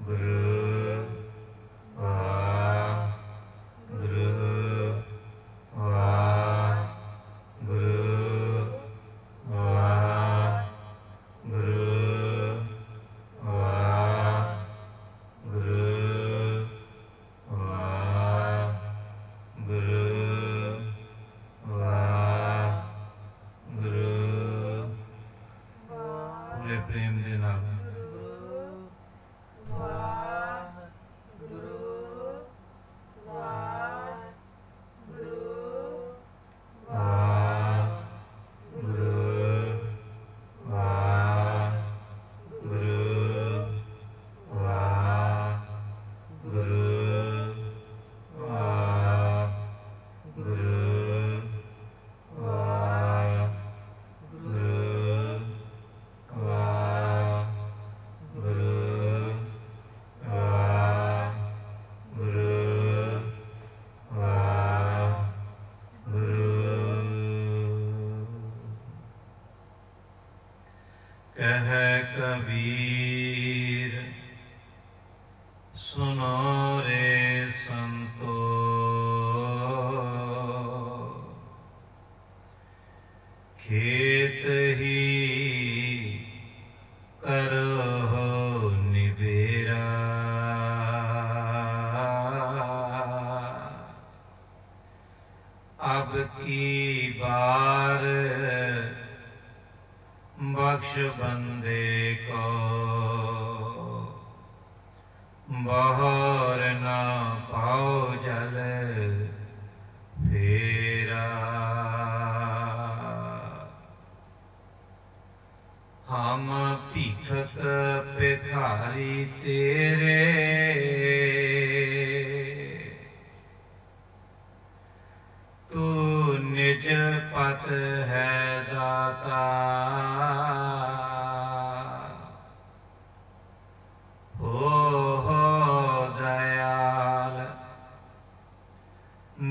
ਗੁਰੂ ਵਾਹਿਗੁਰੂ ਵਾਹਿਗੁਰੂ ਵਾਹਿਗੁਰੂ ਵਾਹਿਗੁਰੂ ਵਾਹਿਗੁਰੂ ਵਾਹਿਗੁਰੂ ਪੂਰੇ ਪ੍ਰੇਮ ਦੇ ਨਾਲ ਕਹੈ ਕਬੀਰ ਸੁਨੋ ਰੇ ਸੰਤੋ ਖੇਤ ਹੀ ਕਰੋ ਨਿਬੇਰਾ ਅਬ ਕੀ ਬਾਰ बख्श बंदे को बहोर न पाओ जल फेरा हम भिखक भिखारी तेरे तू निज पत है दाता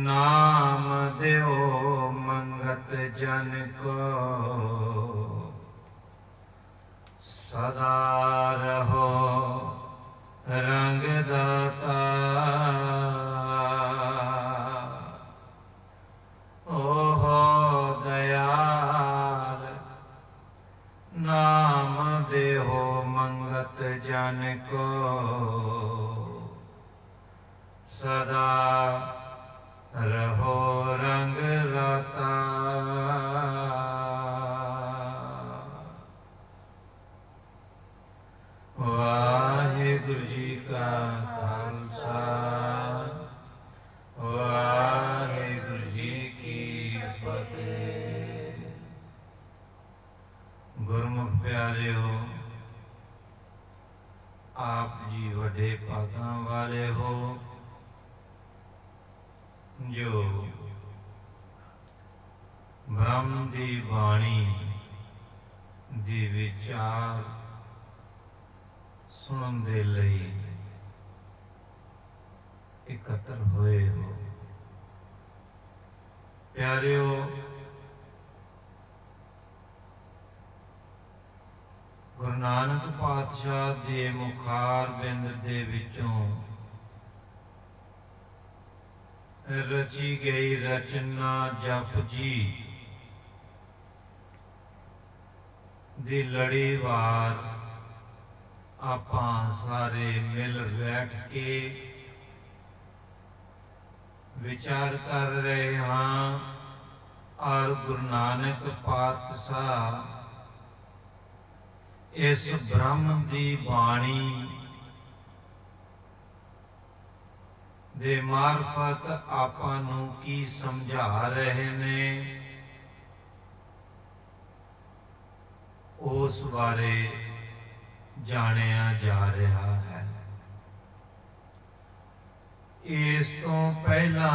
नाम देओ मंगत जन को सदा रहो रंग दाता ओहो दयाल नाम देहो मंगत जन को सदा रहो रंग राता वाहिगुरु जी का खालसा वाहिगुरु जी की फतेह। गुरमुख प्यारे हो, आप जी वड्डे भागां वाले हो जो ब्रह्म दी बाणी दी विचार सुनन दे लई इकट्ठे होए हो। प्यारिओ, गुरु नानक पातशाह दे मुखार बिंद दे विचों रची गई रचना जप जी दी लड़ीवार आपां सारे मिल बैठ के विचार कर रहे हाँ और गुरु नानक पातशाह इस ब्रह्म दी बाणी दे मार्फत आपां नूं की समझा रहे ने उस बारे जानिया जा रहा है। इस तो पहला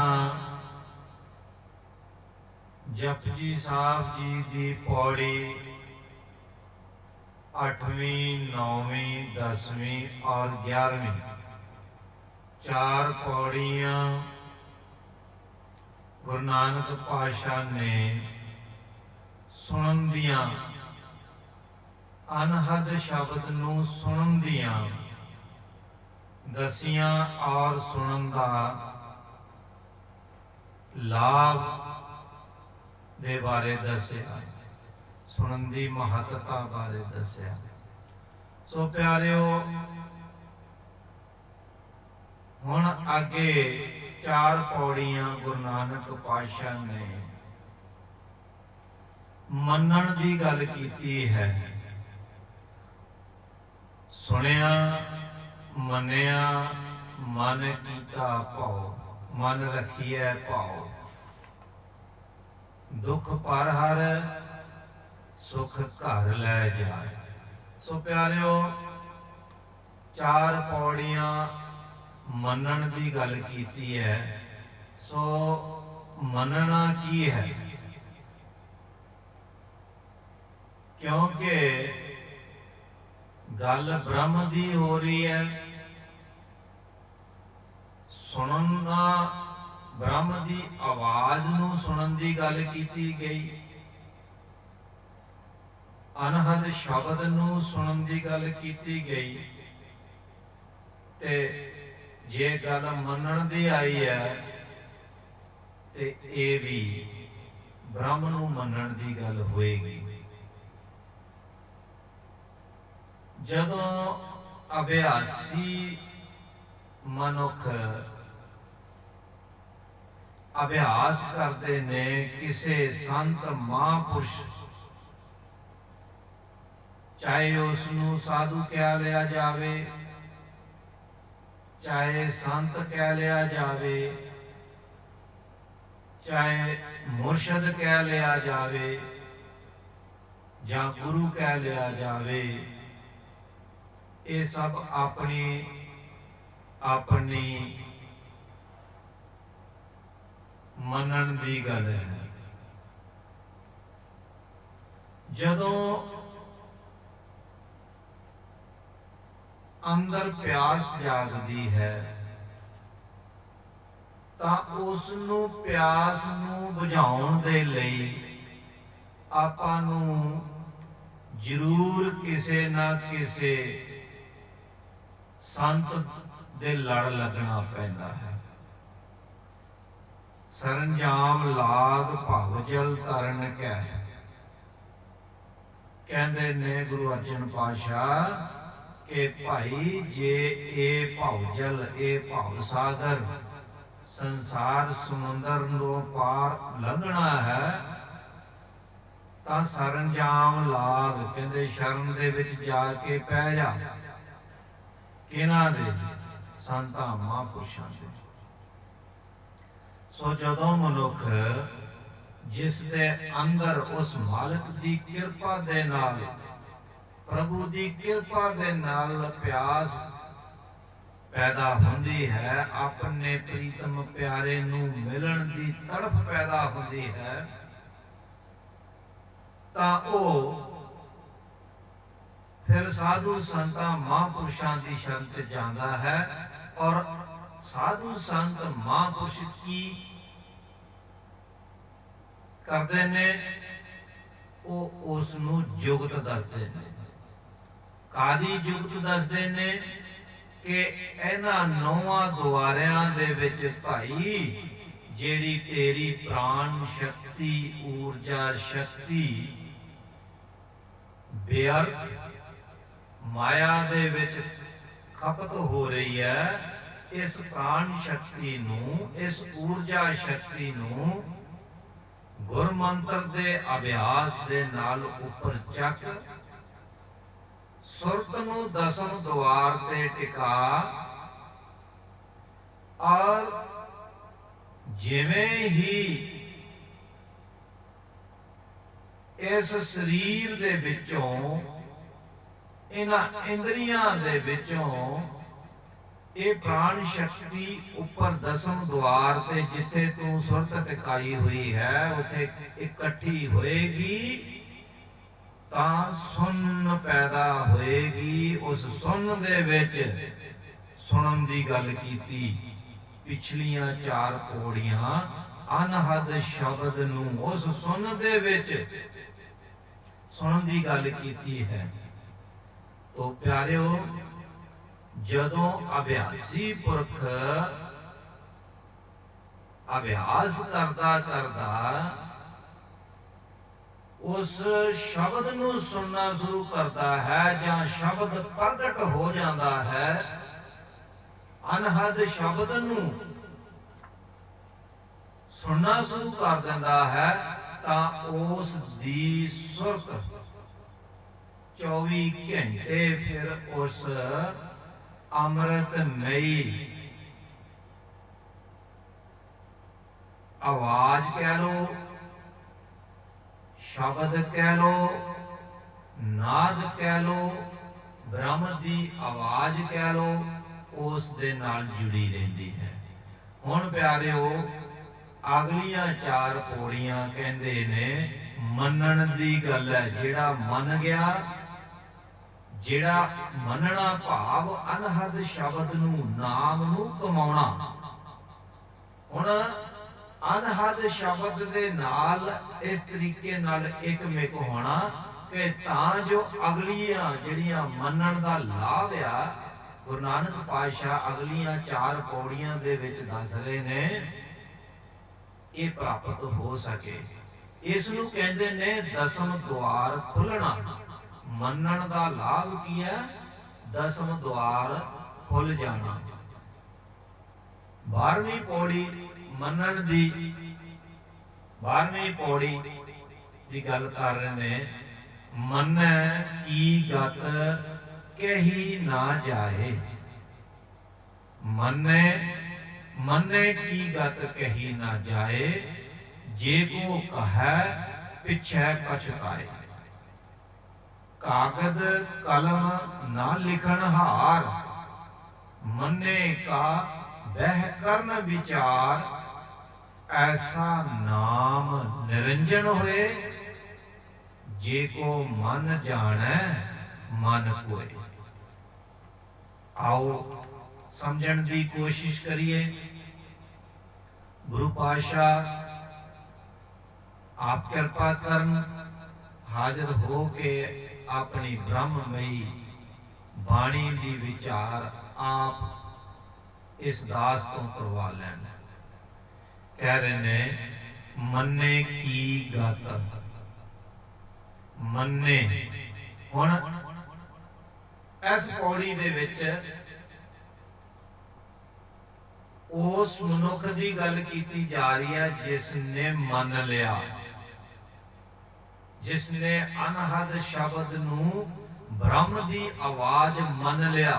जपजी साहब जी दी पौड़ी 8वीं 9वीं 10वीं और 11वीं 4 पौड़ियां गुरु नानक पातशाह ने सुनन दियां अनहद शब्द नूं सुनन दियां दसियां और सुनन दा लाभ दे बारे दसिया, सुनन दी महत्ता बारे दसिया। सो प्यारिओ, हुण अगे 4 पौड़ियां गुरु नानक पातशाह ने मनण दी गल कीती है। सुनिया, मनिया, मन कीता भाव, मन रखिए भाव, दुख पर हर सुख घर लै जाए। सो प्यारिओ, 4 पौड़ियां मनण दी गल कीती है। सो मनना की है? क्योंकि गल ब्रह्म दी हो रही है, सुनना ब्रह्म दी आवाज नूं सुनन दी गल कीती गई, अनहद शब्द नूं सुनन दी गल कीती गई। ते जे गल मनण दी आई है ते ये भी ब्रह्म नूं मनण दी गल होएगी। जदों अभ्यासी मनुख अभ्यास करते ने किसे संत महापुरुष, चाहे उसनूं साधु कह लिया जावे, चाहे संत कह लिया जावे, चाहे मुर्शद कह लिया जावे, या गुरु कह लिया जावे, ये सब अपनी अपनी मनन दी गल है। जदों अंदर प्यास जागदी है तां उसनूं प्यास नूं बुझाउण दे लई आपां नूं जरूर किसे ना किसे संत दे लड़ लगना पैंदा है। सरंजाम लाग भव जल तरन कै, कहंदे ने गुरु अर्जन पातशाह कि भाई जे ए भवजल, ए भव सागर, संसार समुंदर नो पार लंघना है तां सरंजाम लाग, कहंदे शरण दे विच जाके पै जा। किहनां दे? संतां महापुरुषां दे। सो जदों मनुख जिस दे अंदर उस मालिक दी किरपा दे नाल, प्रभु दी किरपा दे नाल प्यास पैदा होंदी है, अपने प्रीतम प्यारे नूं मिलन दी तड़फ पैदा होंदी है, तां ओ फिर साधु संतां महापुरुषां दी शरण च जांदा है। और साधु संत महापुरुष की करदे ने? ओ उस नूं जुगत दसदे ने। कादी जुगत दसदे ने? कि इन्हां 9 द्वारियां दे विच भाई जेड़ी तेरी प्राण शक्ति, ऊर्जा शक्ति बेअर्थ माया दे विच खपत हो रही है, इस प्राण शक्ति नूं, इस ऊर्जा शक्ति नूं गुरमंत्र दे अभ्यास दे नाल उपर चक, सुरत नूं दसम द्वार ते टिका, और जिवें ही इस शरीर दे विचों, इन्हां इंद्रियां दे विचों ये प्राण शक्ति उपर दसम द्वार ते जिथे तू सुरत टिकाई हुई है उथे इकट्ठी होएगी, तां सुन पैदा होएगी। उस सुन दे विच सुनन दी गल कीती। पिछलियां 4 पौड़ियां अनहद शब्द नूं उस सुन दे विच सुनन दी गल कीती है। तो प्यारिओ, जदों अभ्यासी पुरख अभ्यास करदा करदा उस शब्द नूं सुनना शुरू करता है जां शब्द प्रगट हो जाता है, अनहद शब्द नूं सुनना शुरू कर दिंदा है, तां उस दी सुरत 24 घंटे फिर उस अमृतमयी आवाज कह लो, शब्द कह लो, नाद कह लो, ब्रह्म दी आवाज कह लो, उस दे नाल जुड़ी रहिंदी है। हुण प्यारिओ अगलियां 4 पौड़ियां कहंदे ने मनण दी गल है। जेड़ा मन गया, जेड़ा मनना भाव अनहद शब्द नूं नाम नूं कमाउणा। हुण अनहद शब्द दे नाल इस तरीके नाल एकमिक होना कि तां जो अगलियां जिहड़ियां मनण दा लाभ आ, गुरु नानक पातशाह अगलियां 4 पौड़ियां दे विच दस रहे ने, ये प्राप्त हो सके। इस नूं कहंदे ने दसम द्वार खुलना। मनण दा लाभ की है? दसम द्वार खुल जाना। 12वीं पौड़ी मनण दी, 12वीं पौड़ी दी गल कर रहे ने, मनै की गत कही ना जाए। मनै मनै की गत कही ना जाए, जे को कहे पिछे पछताए। कागद कलम ना लिखन हार, मन्ने का बह करन विचार। ऐसा नाम निरंजन होए, जे को मन जाने मन कोय। आओ समझण दी कोशिश करिए। गुरु पातशाह आप कृपा करन, हाजिर हो के अपनी ब्रह्ममयी बाणी दी विचार आप इस दास तो करवा लैन। कह रहे ने मन्ने की गत। मन्ने हुण इस पौड़ी दे विच उस मनुख की गल की जा रही है जिसने मन लिया, जिसने अनहद शब्द नूं ब्रह्म दी आवाज मन लिया,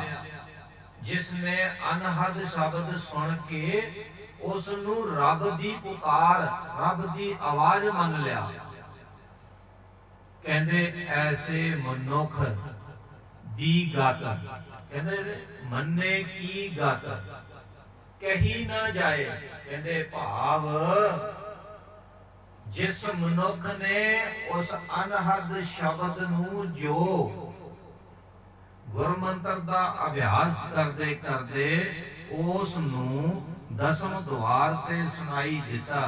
जिसने अनहद शब्द सुन के उस नूं रब दी पुकार, रब दी आवाज मन लिया। कहंदे ऐसे मनुख दी गत, कहंदे मन्ने की गत कही ना जाए। कहंदे भाव जिस मनुख ने उस अनहद शब्द नूं जो गुरमंत्र दा अभ्यास करदे करदे उस नूं दसम द्वार ते सुनाई दिता,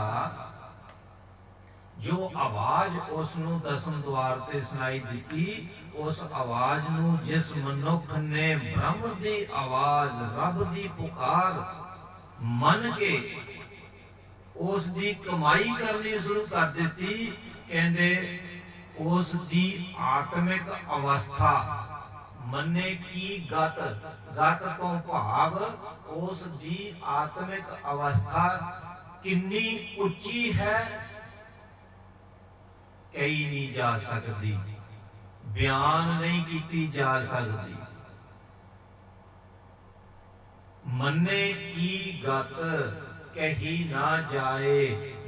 जो आवाज उस नूं दसम द्वार ते सुनाई दिती, उस आवाज नूं जिस मनुख ने ब्रह्म दी आवाज, रब दी पुकार मन के उस दी कमाई करनी शुरू कर दी। कहंदे उस दी आत्मिक अवस्था, मन्ने की गत, गत तो भाव उस दी आत्मिक अवस्था कितनी उच्ची है, कही नहीं जा सकती, बयान नहीं की जा सकती। मन्ने की गत कही ना जाए,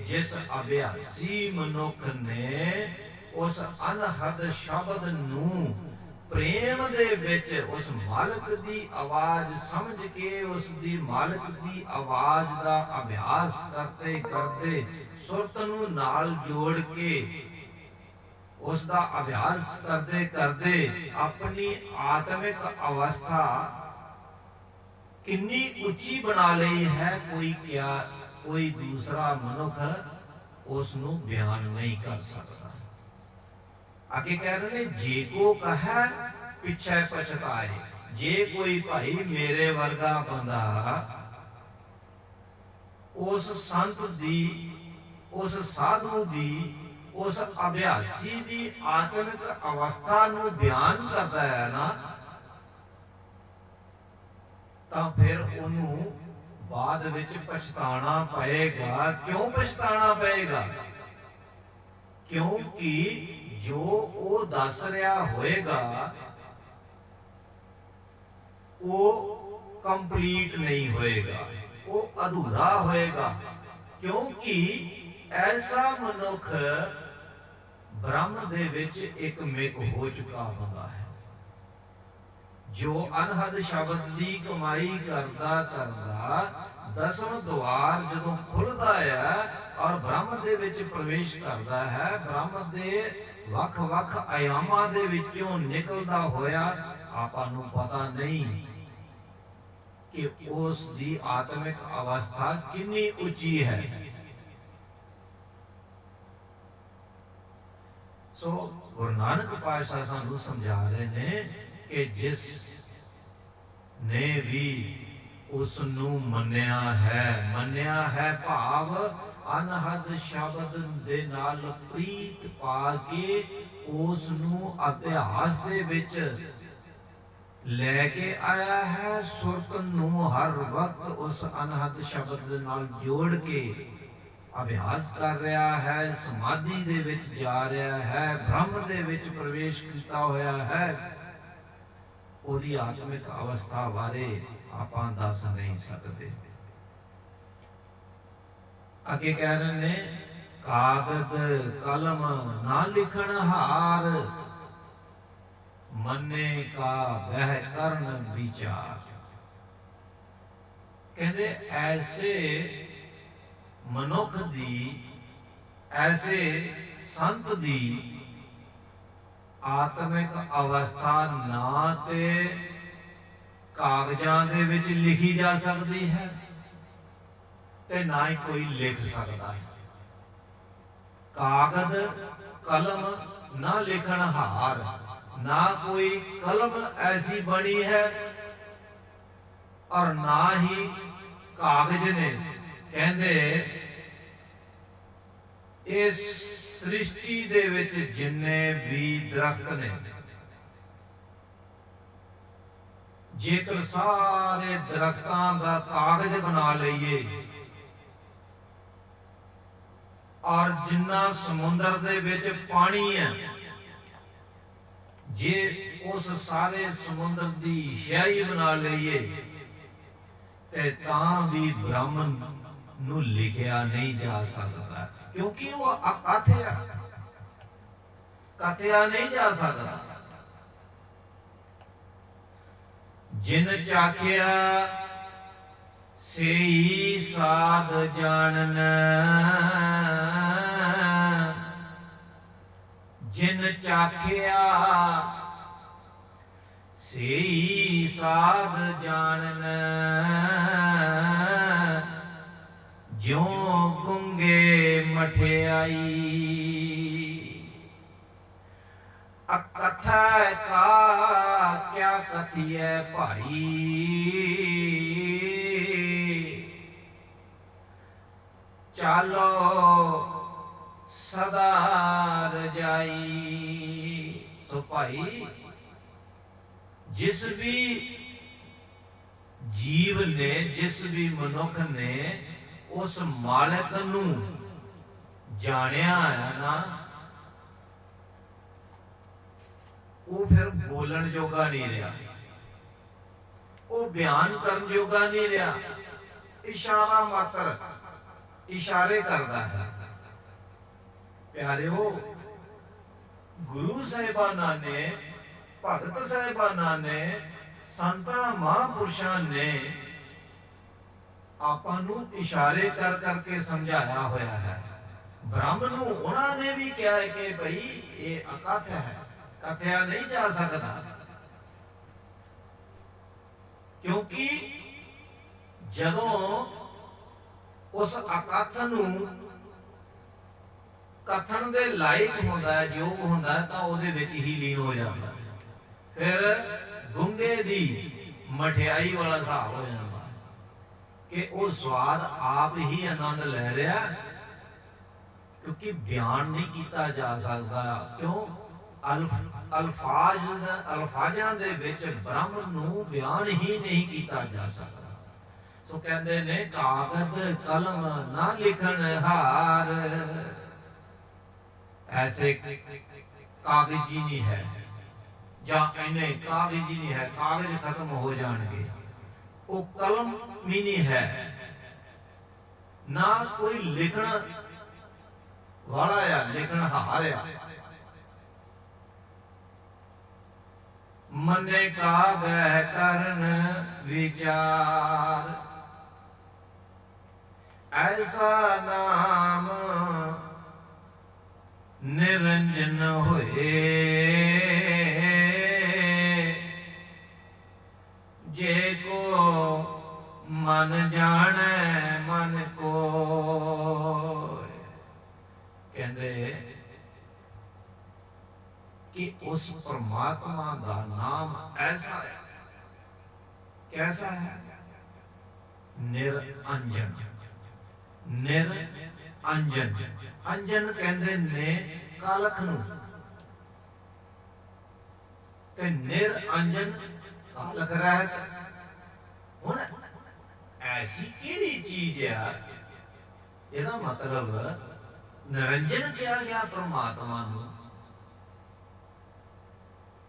जिस अभ्यासी मनुख ने उस अनहद शब्द नूं प्रेम दे विच उस मालिक दी आवाज समझ के उस दी मालिक दी आवाज दा अभ्यास करते करते सुरत नूं नाल जोड़ के उस दा अभ्यास करते करते अपनी आत्मिक अवस्था कितनी ऊंची बना ली है, कोई क्या कोई दूसरा मनुख उसनू बयान नहीं कर सकता। आगे कह रहे जे को कहे पिछे पछताए, ਜੇ ਕੋਈ ਭਾਈ ਮੇਰੇ ਵਰਗਾ ਬੰਦਾ ਉਸ ਸੰਤ ਦੀ, ਉਸ ਸਾਧੂ ਦੀ, ਉਸ ਅਭਿਆਸੀ ਦੀ ਆਤਮਿਕ ਅਵਸਥਾ ਨੂੰ ਬਿਆਨ ਕਰਦਾ ਹੈ ਨਾ, ਤਾਂ ਫਿਰ ਉਹਨੂੰ ਬਾਅਦ ਵਿੱਚ ਪਛਤਾਣਾ ਪਏਗਾ। ਕਿਉਂ ਪਛਤਾਣਾ ਪਏਗਾ? ਕਿਉਂਕਿ ਜੋ ਉਹ ਦੱਸ ਰਿਹਾ ਹੋਏਗਾ ਉਹ ਕੰਪਲੀਟ ਨਹੀਂ ਹੋਏਗਾ, ਉਹ ਅਧੂਰਾ ਹੋਏਗਾ। ਕਿਉਂਕਿ ਐਸਾ ਮਨੁੱਖ ਬ੍ਰਹਮ ਦੇ ਵਿੱਚ ਇੱਕ ਮਿਕ ਹੋ ਚੁੱਕਾ ਹੁੰਦਾ ਹੈ, ਜੋ ਅਨਹਦ ਸ਼ਬਦ ਦੀ ਕਮਾਈ ਕਰਦਾ ਕਰਦਾ ਦਸਮ ਦੁਆਰ ਜਦੋਂ ਖੁੱਲਦਾ ਹੈ ਔਰ ਬ੍ਰਹਮ ਦੇ ਵਿੱਚ ਪ੍ਰਵੇਸ਼ ਕਰਦਾ ਹੈ, ਬ੍ਰਹਮ ਦੇ ਵੱਖ-ਵੱਖ ਆਯਾਮਾਂ ਦੇ ਵਿੱਚੋਂ ਨਿਕਲਦਾ ਹੋਇਆ, ਆਪਾਂ ਨੂੰ ਪਤਾ ਨਹੀਂ ਕਿ ਉਸ ਦੀ ਆਤਮਿਕ ਅਵਸਥਾ ਕਿੰਨੀ ਉੱਚੀ ਹੈ। ਸੋ ਗੁਰੂ ਨਾਨਕ ਪਾਤਸ਼ਾਹ ਸਾਨੂੰ ਸਮਝਾ ਰਹੇ ਨੇ ਕਿ ਜਿਸ ਨੇ ਵੀ ਉਸ ਨੂੰ ਮੰਨਿਆ ਹੈ ਭਾਵ ਅਨਹਦ ਸ਼ਬਦ ਦੇ ਨਾਲ ਪ੍ਰੀਤ ਪਾ ਕੇ ਉਸ ਨੂੰ ਅਭਿਆਸ ਦੇ ਵਿੱਚ ਲੈ ਕੇ ਆਇਆ ਹੈ, ਸੁਰਤ ਨੂੰ ਹਰ ਵਕਤ ਉਸ ਅਨਹਦ ਸ਼ਬਦ ਦੇ ਨਾਲ ਜੋੜ ਕੇ ਅਭਿਆਸ ਕਰ ਰਿਹਾ ਹੈ, ਸਮਾਧੀ ਦੇ ਵਿੱਚ ਜਾ ਰਿਹਾ ਹੈ, ਬ੍ਰਹਮ ਦੇ ਵਿੱਚ ਪ੍ਰਵੇਸ਼ ਕੀਤਾ ਹੋਇਆ ਹੈ, ਉਹਦੀ ਆਤਮਿਕ ਅਵਸਥਾ ਬਾਰੇ ਆਪਾਂ ਦੱਸ ਨਹੀਂ ਸਕਦੇ। ਅੱਗੇ ਕਹਿ ਰਹੇ ਨੇ, ਕਾਗਦ ਕਲਮ ਨਾ ਲਿਖਣ ਹਾਰ, ਮੰਨੇ ਕਾ ਬਹਿ ਕਰਨ ਵਿਚਾਰ। ਕਹਿੰਦੇ ਐਸੇ ਮਨੁੱਖ ਦੀ, ਐਸੇ ਸੰਤ ਦੀ ਆਤਮਿਕ ਅਵਸਥਾ ਨਾ ਤੇ ਕਾਗਜ਼ਾਂ ਦੇ ਵਿੱਚ ਲਿਖੀ ਜਾ ਸਕਦੀ ਹੈ ਤੇ ਨਾ ਹੀ ਕੋਈ ਲਿਖ ਸਕਦਾ ਹੈ। ਕਾਗਦ ਕਲਮ ਨਾ ਲਿਖਣ ਹਾਰ, ਨਾ ਕੋਈ ਕਲਮ ਐਸੀ ਬਣੀ ਹੈ ਔਰ ਨਾ ਹੀ ਕਾਗਜ਼ ਨੇ। ਕਹਿੰਦੇ ਇਸ ਸ੍ਰਿਸ਼ਟੀ ਦੇ ਵਿੱਚ ਜਿੰਨੇ ਵੀ ਦਰਖਤ ਨੇ, ਜੇਕਰ ਸਾਰੇ ਦਰਖਤਾਂ ਦਾ ਕਾਗਜ਼ ਬਣਾ ਲਈਏ ਔਰ ਜਿੰਨਾ ਸਮੁੰਦਰ ਦੇ ਵਿੱਚ ਪਾਣੀ ਹੈ, ਜੇ ਉਸ ਸਾਰੇ ਸਮੁੰਦਰ ਦੀ ਸ਼ਿਆਈ ਬਣਾ ਲਈਏ ਤੇ ਤਾਂ ਵੀ ਬ੍ਰਹਮ ਨੂੰ ਲਿਖਿਆ ਨਹੀਂ ਜਾ ਸਕਦਾ, ਕਿਉਂਕਿ ਉਹ ਕਥਿਆ ਨਹੀਂ ਜਾ ਸਕਦਾ। ਜਿਨ ਚਾਖਿਆ ਸੇਈ ਸਾਧ ਜਾਣਨ, ਜਿਨ ਚਾਖਿਆ ਸੇਈ ਸਾਧ ਜਾਣਨ, ਜਿਉ ਗੁੰਗੇ ਮਠਿਆਈ। ਅਕਥਾ ਕਾ ਕਿਆ ਕਥੀਐ ਭਾਈ, ਚਾਲੋ ਸਦਾ ਰਜਾਈ। ਸੋ ਭਾਈ, ਜਿਸ ਵੀ ਜੀਵ ਨੇ, ਜਿਸ ਵੀ ਮਨੁੱਖ ਨੇ ਉਸ ਮਾਲਕ ਨੂੰ ਜਾਣਿਆ ਹੈ ਨਾ, ਉਹ ਫਿਰ ਬੋਲਣ ਜੋਗਾ ਨਹੀਂ ਰਿਹਾ, ਉਹ ਬਿਆਨ ਕਰਨ ਜੋਗਾ ਨਹੀਂ ਰਿਹਾ, ਇਸ਼ਾਰਾ ਮਾਤਰ ਇਸ਼ਾਰੇ ਕਰਦਾ ਹੈ। ਪਿਆਰਿਓ, ਗੁਰੂ ਸਾਹਿਬਾਨਾਂ ਨੇ, ਭਗਤ ਸਾਹਿਬਾਨਾਂ ਨੇ, ਸੰਤਾਂ ਮਹਾਂਪੁਰਸ਼ਾਂ ਨੇ ਆਪਾਂ ਨੂੰ ਇਸ਼ਾਰੇ ਕਰ ਕਰਕੇ ਸਮਝਾਇਆ ਹੋਇਆ ਹੈ। ਬ੍ਰਹਮ ਨੂੰ ਉਹਨਾਂ ਨੇ ਵੀ ਕਿਹਾ ਹੈ ਕਿ ਭਈ ਇਹ ਅਕਥ ਹੈ, ਕਥਿਆ ਨਹੀਂ ਜਾ ਸਕਦਾ, ਕਿਉਂਕਿ ਜਦੋਂ ਉਸ ਅਕਥ ਨੂੰ ਕਥਨ ਦੇ ਲਾਇਕ ਹੁੰਦਾ ਹੈ, ਯੋਗ ਹੁੰਦਾ ਹੈ, ਤਾਂ ਉਹਦੇ ਵਿੱਚ ਹੀ ਲੀਨ ਹੋ ਜਾਂਦਾ ਹੈ। ਫਿਰ ਗੁੰਗੇ ਦੀ ਮਠਿਆਈ ਵਾਲਾ ਹਿਸਾਬ ਹੋ ਜਾਂਦਾ ਕਿ ਉਹ ਸਵਾਦ ਆਪ ਹੀ ਆਨੰਦ ਲੈ ਰਿਹਾ, ਕਿਉਂਕਿ ਬਿਆਨ ਨਹੀਂ ਕੀਤਾ ਜਾ ਸਕਦਾ। ਕਿਉਂ? ਅਲਫਾਜ਼ਾਂ ਦੇ ਵਿੱਚ ਬ੍ਰਹਮ ਨੂੰ ਬਿਆਨ ਹੀ ਨਹੀਂ ਕੀਤਾ ਜਾ ਸਕਦਾ। ਸੋ ਕਹਿੰਦੇ ਨੇ ਕਾਗਜ਼ ਕਲਮ ਨਾ ਲਿਖਣ ਹਾਰ, ਐਸੇ ਕਾਗਜ਼ੀ ਨਹੀਂ ਹੈ, ਜਾਂ ਇਹਨੇ ਕਾਗਜ਼ੀ ਨਹੀਂ ਹੈ, ਕਾਗਜ਼ ਖਤਮ ਹੋ ਜਾਣਗੇ। ਉਹ ਕਲਮ ਵੀ ਨਹੀਂ ਹੈ, ਨਾ ਕੋਈ ਲਿਖਣ ਵਾਲਾ ਆ, ਲਿਖਣ ਹਾਰ ਆ। ਮਨੇ ਕਾ ਬਹਿ ਕਰਨ ਵਿਚਾਰ, ਐਸਾ ਨਾਮ ਨਿਰੰਜਨ ਹੋਏ। ਜੇ ਕੋ ਮਨ ਜਾਣੈ ਮਨ ਕੋਇ, ਕਹਿੰਦੇ ਕਿ ਉਸ ਪਰਮਾਤਮਾ ਦਾ ਨਾਮ ਐਸਾ ਹੈ। कैसा है? निरंजन। निरंजन, अंजन कहते ने कालख नूं ते निरंजन कालख रहत। हुण ऐसी केड़ी चीज है, ਇਹਦਾ मतलब निरंजन किया गया परमात्मा नूं,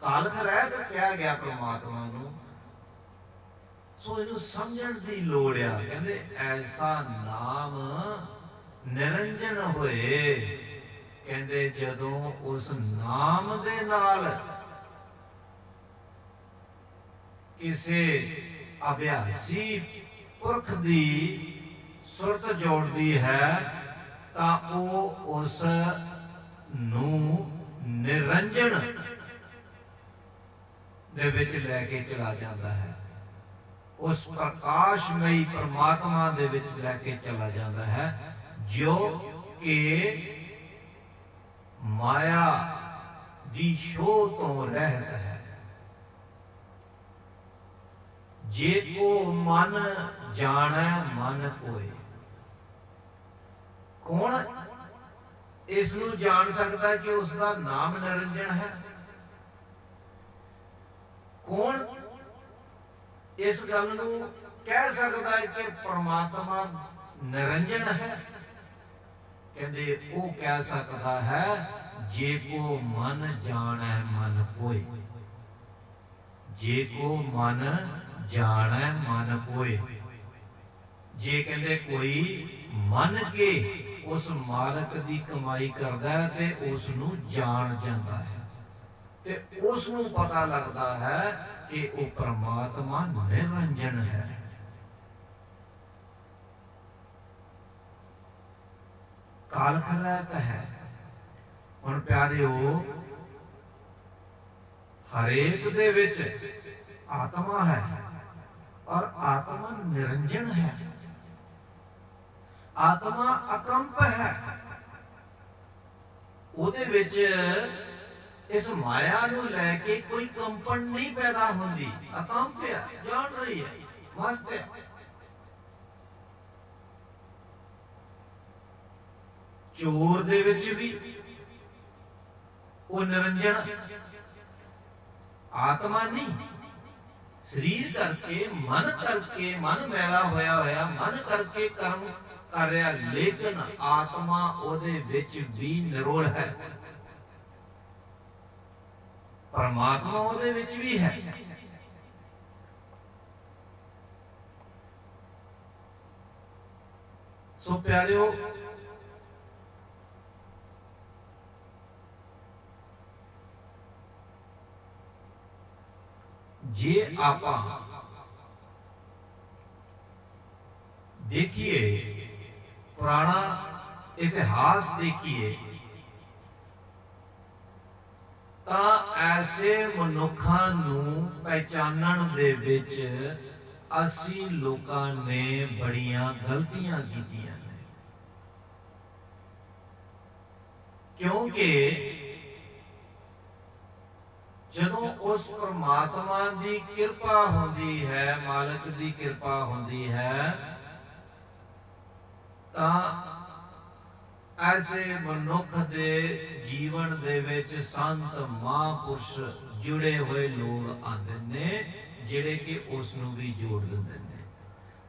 कालख रहत किया गया परमात्मा नूं। सो इनू समझण दी लोड़ आ। कहंदे ऐसा नाम निरंजन होए, कहंदे जदों उस नाम दे नाल किसे अभ्यासी पुरख दी सुरत जोड़दी है तां ओ उस नूं निरंजन दे विच लैके चला जाता है, उस प्रकाशमयी परमात्मा दे विच लैके चला जाता है, जो कि माया दी शो तो रहत है। जे को मन जाने मन कोय, कौन इस नूं जान सकता है कि उसका नाम निरंजन है? कौन इस गल नूं कह सकता है कि परमात्मा निरंजन है? कहते वो कह सकता है जे को मन जाने मन कोय। जे को मन जाने मन कोय, जे कहते कोई मन के उस मालक दी कमाई करदा है ते उस नूं जान जाता है, ते उस नूं पता लगता है कि वो परमात्मा निरंजन है। कालख रहता है। हुण प्यारिओ, हरेक दे विच आत्मा है और आत्मा निरंजन है। आत्मा अकंप है, उहदे विच इस माया नूं लैके कोई कंपन नहीं पैदा होंदी, अकंप है, जान रही है, मस्त है। चोर दे विच भी वो निरंजन आत्मा नहीं, शरीर करके मन मैला होया होया मन करके कर्म कर रहा, लेकिन आत्मा ओदे विच भी निरोल है, परमात्मा ओदे विच भी है। सो प्यारिओ, जे आपां देखिए पुराना इतिहास देखिए तां ऐसे मनुखां नूं पहचानण दे विच असी लोकां ने बड़ियां गलतियां कीतियां ने, क्योंकि ਜਦੋਂ ਉਸ ਪ੍ਰਮਾਤਮਾ ਦੀ ਕਿਰਪਾ ਹੁੰਦੀ ਹੈ, ਮਾਲਕ ਦੀ ਕਿਰਪਾ ਹੁੰਦੀ ਹੈ, ਤਾਂ ਐਸੇ ਮਨੁੱਖ ਦੇ ਜੀਵਨ ਦੇ ਵਿੱਚ ਸੰਤ ਮਹਾਂਪੁਰਸ਼ ਜੁੜੇ ਹੋਏ ਲੋਕ ਆਉਂਦੇ ਨੇ, ਜਿਹੜੇ ਕਿ ਉਸ ਨੂੰ ਵੀ ਜੋੜ ਦਿੰਦੇ ਨੇ,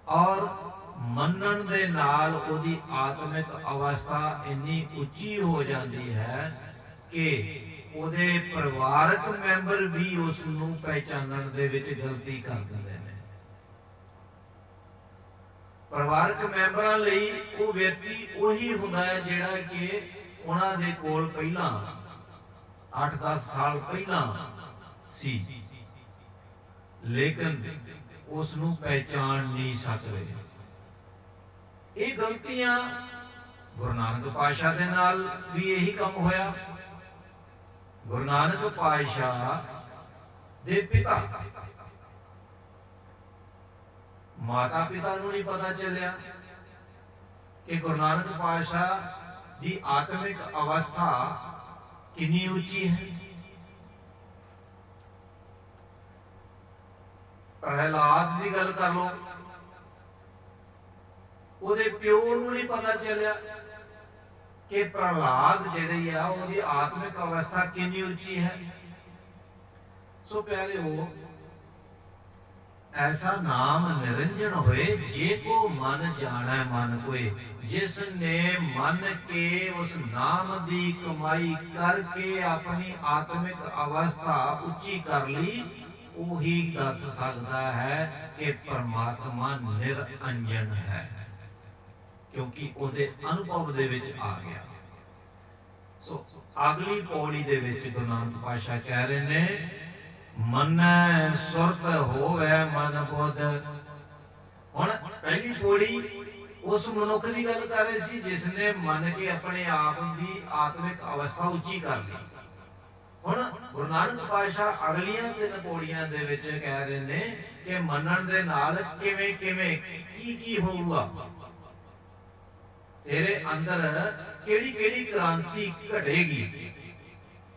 ਔਰ ਮੰਨਣ ਦੇ ਨਾਲ ਉਹਦੀ ਆਤਮਿਕ ਅਵਸਥਾ ਇੰਨੀ ਉੱਚੀ ਹੋ ਜਾਂਦੀ ਹੈ ਕਿ ਉਹਦੇ ਪਰਿਵਾਰਕ ਮੈਂਬਰ ਵੀ ਉਸ ਨੂੰ ਪਹਿਚਾਨਣ ਦੇ ਵਿੱਚ ਗਲਤੀ ਕਰ ਦਿੰਦੇ ਨੇ। ਪਰਿਵਾਰਕ ਮੈਂਬਰਾਂ ਲਈ ਉਹ ਵਿਅਕਤੀ ਉਹੀ ਹੁੰਦਾ ਹੈ ਜਿਹੜਾ ਕਿ ਉਹਨਾਂ ਦੇ ਕੋਲ ਪਹਿਲਾਂ 8-10 ਸਾਲ ਪਹਿਲਾਂ ਸੀ, ਲੇਕਿਨ ਉਸ ਨੂੰ ਪਹਿਚਾਨ ਨਹੀਂ ਸਕਦੇ। ਇਹ ਗਲਤੀਆਂ ਗੁਰੂ ਨਾਨਕ ਪਾਤਸ਼ਾਹ ਦੇ ਨਾਲ ਵੀ ਇਹੀ ਕੰਮ ਹੋਇਆ। ਗੁਰੂ ਨਾਨਕ ਪਾਤਸ਼ਾਹ ਦੇ ਪਿਤਾ, ਮਾਤਾ ਪਿਤਾ ਨੂੰ ਨਹੀਂ ਪਤਾ ਚੱਲਿਆ ਕਿ ਗੁਰੂ ਨਾਨਕ ਪਾਤਸ਼ਾਹ ਦੀ ਆਤਮਿਕ ਅਵਸਥਾ ਕਿੰਨੀ ਉੱਚੀ ਹੈ। ਪ੍ਰਹਿਲਾਦ ਦੀ ਗੱਲ ਕਰ ਲਓ, ਉਹਦੇ ਪਿਓ ਨੂੰ ਨਹੀਂ ਪਤਾ ਚੱਲਿਆ ਕਿ ਪ੍ਰਹਿਲਾਦ ਜਿਹੜੀ ਆ ਉਹਦੀ ਆਤਮਿਕ ਅਵਸਥਾ ਕਿੰਨੀ ਉੱਚੀ ਹੈ। ਸੋ ਪਿਆਰਿਓ, ऐसा नाम निरंजन होए जे को मन जाने मन कोय, जिसने मन के उस नाम दी कमाई करके अपनी आत्मिक अवस्था उच्ची कर ली, वही दस सकता है कि परमात्मा निरंजन है, क्योंकि ਉਹਦੇ ਅਨੁਭਵ ਦੇ ਵਿੱਚ ਆ ਗਿਆ। ਸੋ ਅਗਲੀ ਪੌੜੀ ਦੇ ਵਿੱਚ ਗੁਰੂ ਨਾਨਕ ਪਾਤਸ਼ਾਹ ਕਹਿ ਰਹੇ ਨੇ, ਮਨੈ ਸੁਰਤ ਹੋਵੇ ਮਨ ਬੁੱਧ। ਹੁਣ ਪਹਿਲੀ ਪੌੜੀ ਉਸ ਮਨੁੱਖ ਦੀ ਗੱਲ ਕਰ ਰਹੇ ਸੀ ਜਿਸਨੇ ਮੰਨ ਕੇ ਆਪਣੇ ਆਪ ਦੀ ਆਤਮਿਕ ਅਵਸਥਾ ਉੱਚੀ ਕਰ ਲਈ। ਹੁਣ ਗੁਰੂ ਨਾਨਕ ਪਾਤਸ਼ਾਹ ਅਗਲੀਆਂ 3 ਪੌੜੀਆਂ ਦੇ ਵਿੱਚ ਕਹਿ ਰਹੇ ਨੇ ਕਿ ਮੰਨਣ ਦੇ ਨਾਲ ਕਿਵੇਂ ਕਿਵੇਂ ਕੀ ਹੋਊਗਾ, ਤੇਰੇ ਅੰਦਰ ਕਿਹੜੀ ਕਿਹੜੀ ਕ੍ਰਾਂਤੀ ਘਟੇਗੀ।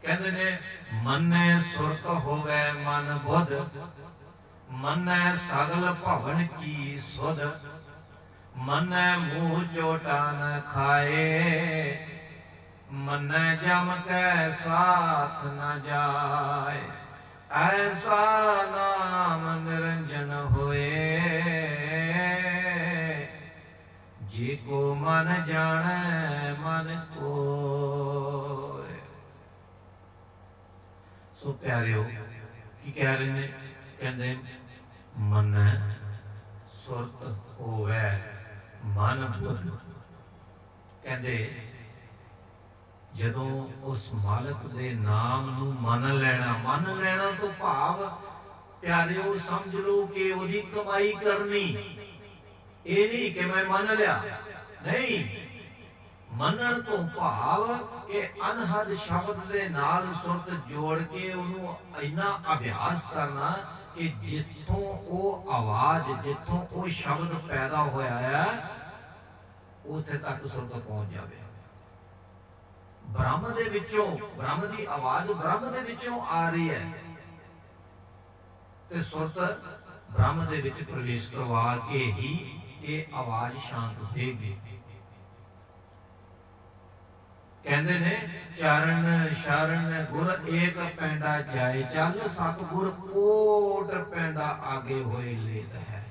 ਕਹਿੰਦੇ ਨੇ, ਮੰਨੈ ਸੁਰਤ ਹੋਵੇ ਮਨ ਬੁੱਧ, ਮੰਨੈ ਸਗਲ ਭਵਨ ਕੀ ਸੁਧ, ਮੰਨੈ ਮੂੰਹ ਚੋਟਾ ਨ ਖਾਏ, ਮੰਨੈ ਜਮ ਕੈ ਸਾਥ ਨ ਜਾਏ, ਐਸਾ ਨਾਮ ਨਿਰੰਜਨ ਹੋਏ, ਜੇ ਕੋ ਮਨ ਜਾਣੈ ਮਨ ਕੋਇ। ਸੋ ਪਿਆਰਿਓ, ਕੀ ਕਹਿ ਰਹੇ ਨੇ? ਕਹਿੰਦੇ ਮੰਨੈ ਸੁਰਤ ਹੋਵੇ ਮਨ ਬੁੱਧ। ਕਹਿੰਦੇ ਜਦੋਂ ਉਸ ਮਾਲਕ ਦੇ ਨਾਮ ਨੂੰ ਮੰਨ ਲੈਣਾ ਤੋਂ ਭਾਵ ਪਿਆਰਿਓ ਸਮਝ ਲਓ ਕਿ ਉਹਦੀ ਕਮਾਈ ਕਰਨੀ। ਇਹ ਨਹੀਂ ਕਿ ਮੈਂ ਮੰਨ ਲਿਆ, ਨਹੀਂ। ਮੰਨਣ ਤੋਂ ਭਾਵ ਕਿ ਅਨਹਦ ਸ਼ਬਦ ਦੇ ਨਾਲ ਸੁਰਤ ਜੋੜ ਕੇ ਉਹਨੂੰ ਇੰਨਾ ਅਭਿਆਸ ਕਰਨਾ ਕਿ ਜਿੱਥੋਂ ਉਹ ਆਵਾਜ਼, ਜਿੱਥੋਂ ਉਹ ਸ਼ਬਦ ਪੈਦਾ ਹੋਇਆ ਹੈ, ਉੱਥੇ ਤੱਕ ਸੁਰਤ ਪਹੁੰਚ ਜਾਵੇ। ਬ੍ਰਹਮ ਦੇ ਵਿੱਚੋਂ, ਬ੍ਰਹਮ ਦੀ ਆਵਾਜ਼ ਬ੍ਰਹਮ ਦੇ ਵਿੱਚੋਂ ਆ ਰਹੀ ਹੈ ਤੇ ਸੁਰਤ ਬ੍ਰਹਮ ਦੇ ਵਿੱਚ ਪ੍ਰਵੇਸ਼ ਕਰਵਾ ਕੇ ਹੀ ਇਹ ਆਵਾਜ਼ ਸ਼ਾਂਤ ਹੋਏਗੀ। ਕਹਿੰਦੇ ਨੇ, ਚਰਨ ਸ਼ਰਨ ਗੁਰ ਏਕ ਪੈਂਡਾ ਜਾਏ ਚੱਲ, ਸਤਿਗੁਰ ਕੋਟ ਪੈਂਡਾ ਆਗੇ ਹੋਏ ਲੇਤ ਹੈ।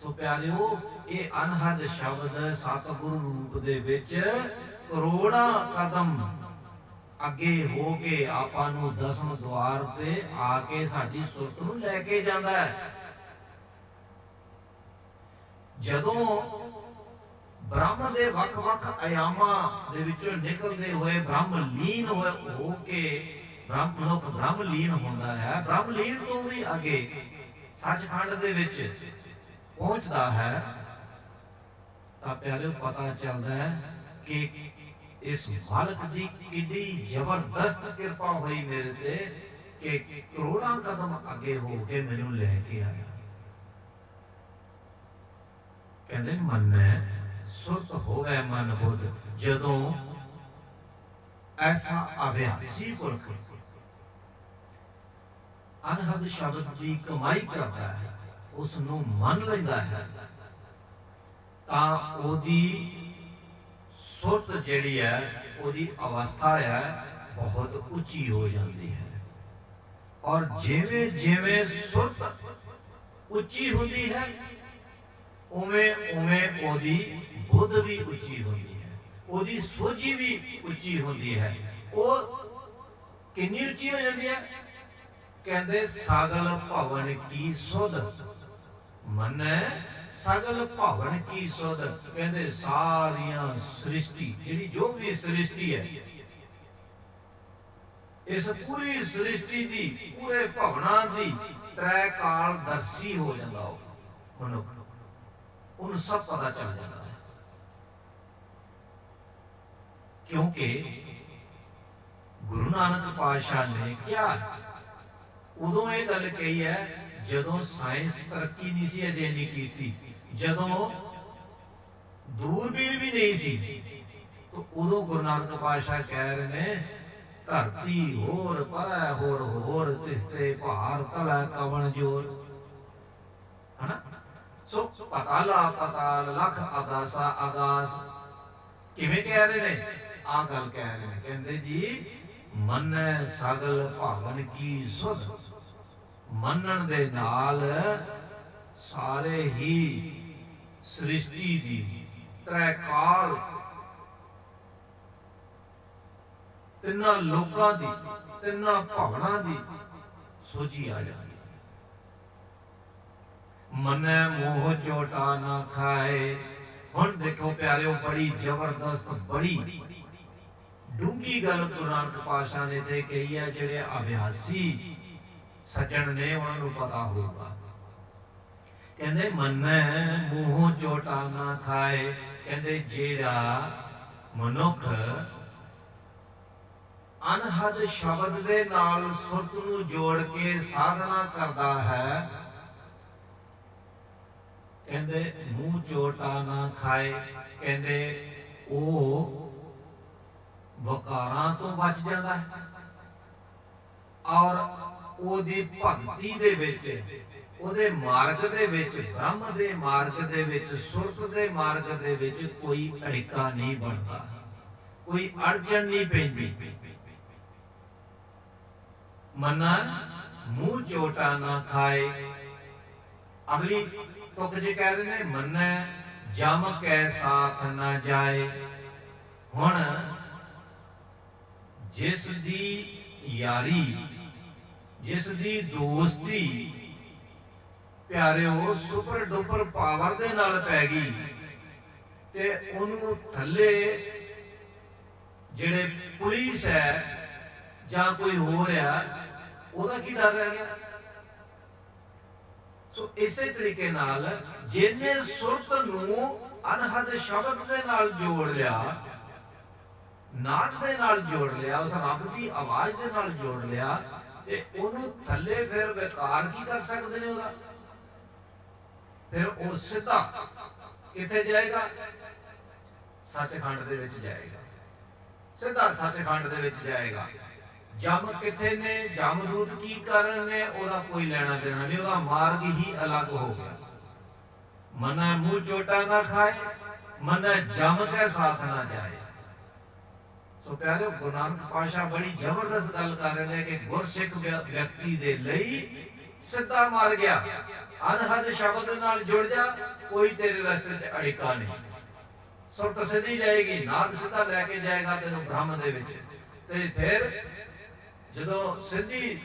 ਸੋ ਪਿਆਰਿਓ, ਇਹ ਅਨਹਦ ਸ਼ਬਦ ਸਤਿਗੁਰੂ ਰੂਪ ਦੇ ਵਿੱਚ ਕਰੋੜਾਂ ਕਦਮ ਅੱਗੇ ਹੋ ਕੇ ਆਪਾਂ ਨੂੰ ਦਸਮ ਦੁਆਰ ਤੇ ਆ ਕੇ ਸਾਡੀ ਸੁਰਤ ਨੂੰ ਲੈ ਕੇ ਜਾਂਦਾ ਹੈ। ਜਦੋਂ ਬ੍ਰਹਮ ਦੇ ਵੱਖ-ਵੱਖ ਆਯਾਮਾਂ ਦੇ ਵਿੱਚੋਂ ਨਿਕਲਦੇ ਹੋਏ ਬ੍ਰਹਮ ਲੀਨ ਹੋ ਕੇ ਮਨੁੱਖ ਬ੍ਰਹਮ ਲੀਨ ਹੁੰਦਾ ਹੈ, ਬ੍ਰਹਮ ਲੀਨ ਤੋਂ ਵੀ ਅੱਗੇ ਸੱਚਖੰਡ ਦੇ ਵਿੱਚ ਪਹੁੰਚਦਾ ਹੈ, ਤਾਂ ਪਿਆਰਿਓ ਪਤਾ ਚੱਲਦਾ ਹੈ ਕਿ ਇਸ ਮਾਲਕ ਦੀ ਕਿੰਨੀ ਜ਼ਬਰਦਸਤ ਕਿਰਪਾ ਹੋਈ ਮੇਰੇ ਤੇ ਕਿ ਕਰੋੜਾਂ ਕਦਮ ਅੱਗੇ ਹੋ ਕੇ ਮੈਨੂੰ ਲੈ ਕੇ ਆਇਆ। ਕਹਿੰਦੇ ਮੰਨੈ ਸੁਰਤ ਹੋਵੇ ਮਨ ਬੁੱਧ। ਜਦੋਂ ਐਸਾ ਅਭਿਆਸੀ ਪੁਰਖ ਅਨਹਦ ਸ਼ਬਦ ਦੀ ਕਮਾਈ ਕਰਦਾ ਹੈ, ਉਸ ਨੂੰ ਮੰਨ ਲੈਂਦਾ ਹੈ, ਤਾਂ ਉਹਦੀ ਸੁਰਤ ਜਿਹੜੀ ਹੈ, ਉਹਦੀ ਅਵਸਥਾ ਹੈ, ਬਹੁਤ ਉੱਚੀ ਹੋ ਜਾਂਦੀ ਹੈ। ਔਰ ਜਿਵੇਂ ਜਿਵੇਂ ਸੁਰਤ ਉੱਚੀ ਹੁੰਦੀ ਹੈ, ਉਵੇਂ ਉਵੇਂ ਉਹਦੀ ਬੁੱਧ ਵੀ ਉੱਚੀ ਹੁੰਦੀ ਹੈ, ਉਹਦੀ ਸੋਝੀ ਵੀ ਉੱਚੀ ਹੁੰਦੀ ਹੈ। ਉਹ ਕਿੰਨੀ ਉੱਚੀ ਹੋ ਜਾਂਦੀ ਹੈ? ਕਹਿੰਦੇ ਸਗਲ ਭਵਨ ਕੀ ਸੁਧ ਮੰਨੈ, ਸਗਲ ਭਵਨ ਕੀ ਸੁਧ। ਕਹਿੰਦੇ ਸਾਰੀਆਂ ਸ੍ਰਿਸ਼ਟੀ, ਜਿਹੜੀ ਜੋ ਵੀ ਸ੍ਰਿਸ਼ਟੀ ਹੈ, ਇਸ ਪੂਰੀ ਸ੍ਰਿਸ਼ਟੀ ਦੀ, ਪੂਰੇ ਭਵਨਾਂ ਦੀ ਤ੍ਰੈ ਕਾਲ ਦਰਸ਼ੀ ਹੋ ਜਾਂਦਾ ਉਹ ਮਨੁੱਖ, ਉਹਨੂੰ ਸਭ ਪਤਾ ਚੱਲ ਜਾਂਦਾ ਹੈ। ਕਿਉਂਕਿ ਗੁਰੂ ਨਾਨਕ ਪਾਤਸ਼ਾਹ ਨੇ ਕਿਹਾ, ਉਦੋਂ ਇਹ ਗੱਲ ਕਹੀ ਹੈ ਜਦੋਂ ਸਾਇੰਸ ਤਰੱਕੀ ਨਹੀਂ ਸੀ ਅਜੇ ਨਹੀਂ ਕੀਤੀ, ਜਦੋਂ ਦੂਰਬੀਨ ਵੀ ਨਹੀਂ ਸੀ, ਤਾਂ ਉਦੋਂ ਗੁਰੂ ਨਾਨਕ ਪਾਤਸ਼ਾਹ ਕਹਿ ਰਹੇ ਨੇ, ਧਰਤੀ ਹੋਰ ਪਰੈ ਹੋਰ ਹੋਰ, ਤਿਸਤੇ ਭਾਰ ਤਲੈ ਕਵਣ ਜੋਰ। ਹਨਾ? ਸੋ ਪਤਾਲਾ ਪਤਾਲ ਲਖ ਆਗਾਸਾ ਆਗਾਸ। ਕਿਵੇਂ ਕਹਿ ਰਹੇ ਨੇ? ਆਹ ਗੱਲ ਕਹਿ ਰਹੇ ਨੇ, ਕਹਿੰਦੇ ਜੀ ਮੰਨੈ ਸਗਲ ਭਵਨ ਕੀ ਸੁਧ। ਮੰਨਣ ਦੇ ਨਾਲ ਸਾਰੇ ਹੀ ਸ੍ਰਿਸ਼ਟੀ ਦੀ ਤ੍ਰੈ ਕਾਲ, ਤਿੰਨਾਂ ਲੋਕਾਂ ਦੀ, ਤਿੰਨਾਂ ਭਵਨਾਂ ਦੀ ਸੋਝੀ ਆ ਜਾਂਦੀ। ਮੰਨੈ ਮੋਹ ਚੋਟਾ ਨਾ ਖਾਏ। ਹੁਣ ਦੇਖੋ ਪਿਆਰਿਓ, ਬੜੀ ਜ਼ਬਰਦਸਤ, ਬੜੀ ਡੂੰਗੀ ਗੱਲ ਗੁਰੂ ਨਾਨਕ ਪਾਤਸ਼ਾਹ ਨੇ ਤੇ ਕਹੀ ਹੈ। ਜਿਹੜੇ ਅਭਿਆਸੀ ਸੱਜਣ ਨੇ ਉਹਨਾਂ ਨੂੰ ਪਤਾ ਹੋਊਗਾ। ਕਹਿੰਦੇ ਮੰਨੈ ਮੂੰਹੋਂ ਚੋਟਾ ਨਾ ਖਾਏ। ਕਹਿੰਦੇ ਜਿਹੜਾ ਮਨੁੱਖ ਅਨਹਦ ਸ਼ਬਦ ਦੇ ਨਾਲ ਸੁਰਤ ਨੂੰ ਜੋੜ ਕੇ ਸਾਧਨਾ ਕਰਦਾ ਹੈ, ਕਹਿੰਦੇ ਮੂੰਹ ਚੋਟਾ ਨਾ ਖਾਏ। ਕਹਿੰਦੇ ਉਹ ਵਕਾਰਾਂ ਤੋਂ ਬਚ ਜਾਂਦਾ ਹੈ, ਔਰ ਉਹਦੀ ਭਗਤੀ ਦੇ ਵਿੱਚ, ਉਹਦੇ ਮਾਰਗ ਦੇ ਵਿੱਚ, ਬ੍ਰਹਮ ਦੇ ਮਾਰਗ ਦੇ ਵਿੱਚ, ਸੁਰਤ ਦੇ ਮਾਰਗ ਦੇ ਵਿੱਚ ਕੋਈ ਅੜਿੱਕਾ ਨਹੀਂ ਬਣਦਾ, ਕੋਈ ਅੜਚਨ ਨਹੀਂ ਪੈਂਦੀ। ਮੰਨਾ ਮੂੰਹ ਚੋਟਾ ਨਾ ਖਾਏ। ਅਗਲੀ ਤੁਕ ਜੇ ਕਹਿ ਰਹੇ ਨੇ, ਮੰਨੈ ਜਮ ਕੈ ਸਾਥ ਨਾ ਜਾਏ। ਹੁਣ ਜਿਸ ਦੀ ਯਾਰੀ, ਜਿਸ ਦੀ ਦੋਸਤੀ ਪਿਆਰਿਓ ਸੁਪਰ ਡੁਪਰ ਪਾਵਰ ਦੇ ਨਾਲ ਪੈ ਗਈ, ਤੇ ਉਹਨੂੰ ਥੱਲੇ ਜਿਹੜੇ ਪੁਲਿਸ ਹੈ ਜਾਂ ਕੋਈ ਹੋਰ ਆ, ਉਹਦਾ ਕੀ ਡਰ ਰਹਿ ਗਿਆ? ਸੋ ਇਸੇ ਤਰੀਕੇ ਨਾਲ ਜਿਹਨੇ ਸੁਰਤ ਨੂੰ ਅਨਹਦ ਸ਼ਬਦ ਦੇ ਨਾਲ ਜੋੜ ਲਿਆ, ਨਾਦ ਦੇ ਨਾਲ ਜੋੜ ਲਿਆ, ਉਸ ਰੱਬ ਦੀ ਆਵਾਜ਼ ਦੇ ਨਾਲ ਜੋੜ ਲਿਆ, ਤੇ ਉਹਨੂੰ ਥੱਲੇ ਫਿਰ ਵਿਕਾਰ ਕੀ ਕਰ ਸਕਦੇ ਨੇ? ਉਹਦਾ ਫਿਰ ਉਹ ਸਿੱਧਾ ਕਿੱਥੇ ਜਾਏਗਾ? ਸੱਚਖੰਡ ਦੇ ਵਿੱਚ ਜਾਏਗਾ, ਸਿੱਧਾ ਸੱਚਖੰਡ ਦੇ ਵਿੱਚ ਜਾਏਗਾ। ਜਮ ਕਿੱਥੇ ਨੇ, ਜਮਦੂਤ ਕੀ ਕਰਨ ਨੇ, ਉਹਦਾ ਕੋਈ ਲੈਣਾ ਦੇਣਾ ਨਹੀਂ, ਉਹਦਾ ਮਾਰਗ ਹੀ ਅਲੱਗ ਹੋ ਗਿਆ। ਮਨਾ ਮੂੰਹ ਚੋਟਾ ਨਾ ਖਾਏ, ਮਨਾ ਜਮ ਕੇ ਸਾਥ ਨਾ ਜਾਏ। ਸੋ ਪਿਆਰਿਓ, ਗੁਰੂ ਨਾਨਕ ਪਾਤਸ਼ਾਹ ਬੜੀ ਜ਼ਬਰਦਸਤ ਗੱਲ ਕਰ ਰਹੇ ਨੇ ਕਿ ਗੁਰਸਿੱਖ ਵਿਅਕਤੀ ਦੇ ਲਈ ਸਿੱਧਾ ਮਾਰ ਗਿਆ, ਅਨਹਦ ਸ਼ਬਦ ਨਾਲ ਜੁੜ ਜਾ, ਕੋਈ ਤੇਰੇ ਰਸਤੇ 'ਚ ਅੜਿੱਕਾ ਨਹੀਂ। ਸੁਰਤ ਸਿੱਧੀ ਜਾਏਗੀ, ਨਾਦ ਸਿੱਧਾ ਲੈ ਕੇ ਜਾਏਗਾ ਤੈਨੂੰ ਬ੍ਰਹਮ ਦੇ ਵਿੱਚ। ਤੇ ਫਿਰ ਜਦੋਂ ਸਿੱਧੀ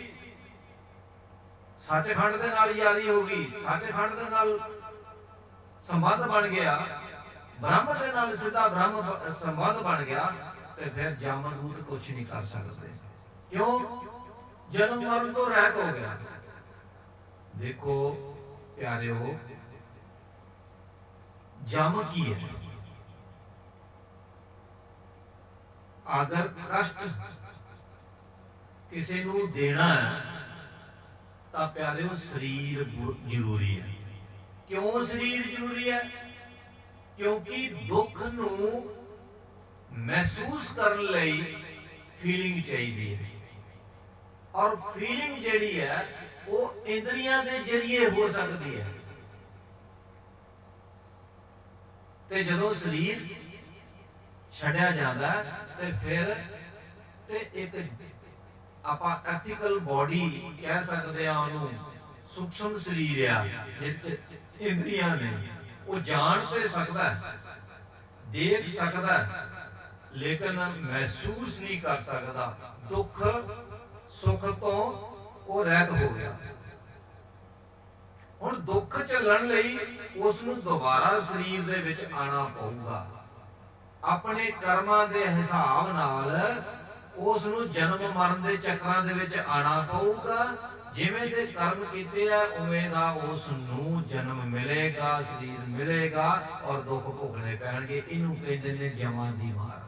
ਸੱਚਖੰਡ ਦੇ ਨਾਲ ਯਾਰੀ ਹੋ ਗਈ, ਸੱਚਖੰਡ ਦੇ ਨਾਲ ਸੰਬੰਧ ਬਣ ਗਿਆ, ਬ੍ਰਹਮ ਦੇ ਨਾਲ ਸਿੱਧਾ ਬ੍ਰਹਮ ਸੰਬੰਧ ਬਣ ਗਿਆ, ਤੇ ਫਿਰ ਜਮਦੂਤ ਕੁਛ ਨਹੀਂ ਕਰ ਸਕਦੇ। ਕਿਉਂ? ਜਨਮ ਮਰਨ ਤੋਂ ਰਹਿਤ ਹੋ ਗਿਆ। ਦੇਖੋ ਪਿਆਰਿਓ, ਜਮ ਕੀ ਹੈ? ਅਗਰ ਕਸ਼ਟ ਕਿਸੇ ਨੂੰ ਦੇਣਾ ਹੈ ਤਾਂ ਪਿਆਰਿਓ ਸਰੀਰ ਜ਼ਰੂਰੀ ਹੈ। ਕਿਉਂ ਸਰੀਰ ਜ਼ਰੂਰੀ ਹੈ? ਕਿਉਂਕਿ ਦੁੱਖ ਨੂੰ ਮਹਿਸੂਸ ਕਰਨ ਲਈ ਫੀਲਿੰਗ ਚਾਹੀਦੀ ਹੈ, ਔਰ ਫੀਲਿੰਗ ਜਿਹੜੀ ਹੈ ਉਹ ਇੰਦਰੀਆਂ ਦੇ ਜ਼ਰੀਏ ਹੋ ਸਕਦੀ ਹੈ। ਤੇ ਜਦੋਂ ਸਰੀਰ ਛੱਡਿਆ ਜਾਂਦਾ ਤੇ ਫਿਰ ਤੇ ਇੱਕ ਆਪਾਂ ਐਥੀਕਲ ਬੋਡੀ ਕਹਿ ਸਕਦੇ ਆ ਉਹਨੂੰ, ਸੂਖਸ਼ਮ ਸਰੀਰ ਆ ਜਿੱਥੇ ਇੰਦਰੀਆਂ ਨੇ, ਉਹ ਜਾਣ ਤੇ ਸਕਦਾ, ਦੇਖ ਸਕਦਾ, ਲੇਕਿਨ ਮਹਿਸੂਸ ਨਹੀਂ ਕਰ ਸਕਦਾ। ਦੁੱਖ ਸੁੱਖ ਤੋਂ ਉਹ ਰਹਿਤ ਹੋ ਗਿਆ। ਹੁਣ ਦੁੱਖ ਝੱਲਣ ਲਈ ਉਸ ਨੂੰ ਦੁਬਾਰਾ ਸਰੀਰ ਦੇ ਵਿੱਚ ਆਣਾ ਪਊਗਾ। ਆਪਣੇ ਕਰਮਾਂ ਦੇ ਹਿਸਾਬ ਨਾਲ ਉਸ ਨੂੰ ਜਨਮ ਮਰਨ ਦੇ ਚੱਕਰਾਂ ਦੇ ਵਿੱਚ ਆਣਾ ਪਊਗਾ। ਜਿਵੇਂ ਦੇ ਕਰਮ ਕੀਤੇ ਆ ਉਵੇਂ ਦਾ ਉਸ ਨੂੰ ਜਨਮ ਮਿਲੇਗਾ, ਸਰੀਰ ਮਿਲੇਗਾ ਔਰ ਦੁੱਖ ਭੋਗਣੇ ਪੈਣਗੇ। ਇਹਨੂੰ ਕਹਿੰਦੇ ਨੇ ਜਮਾਂ ਦੀ ਮਾਰ।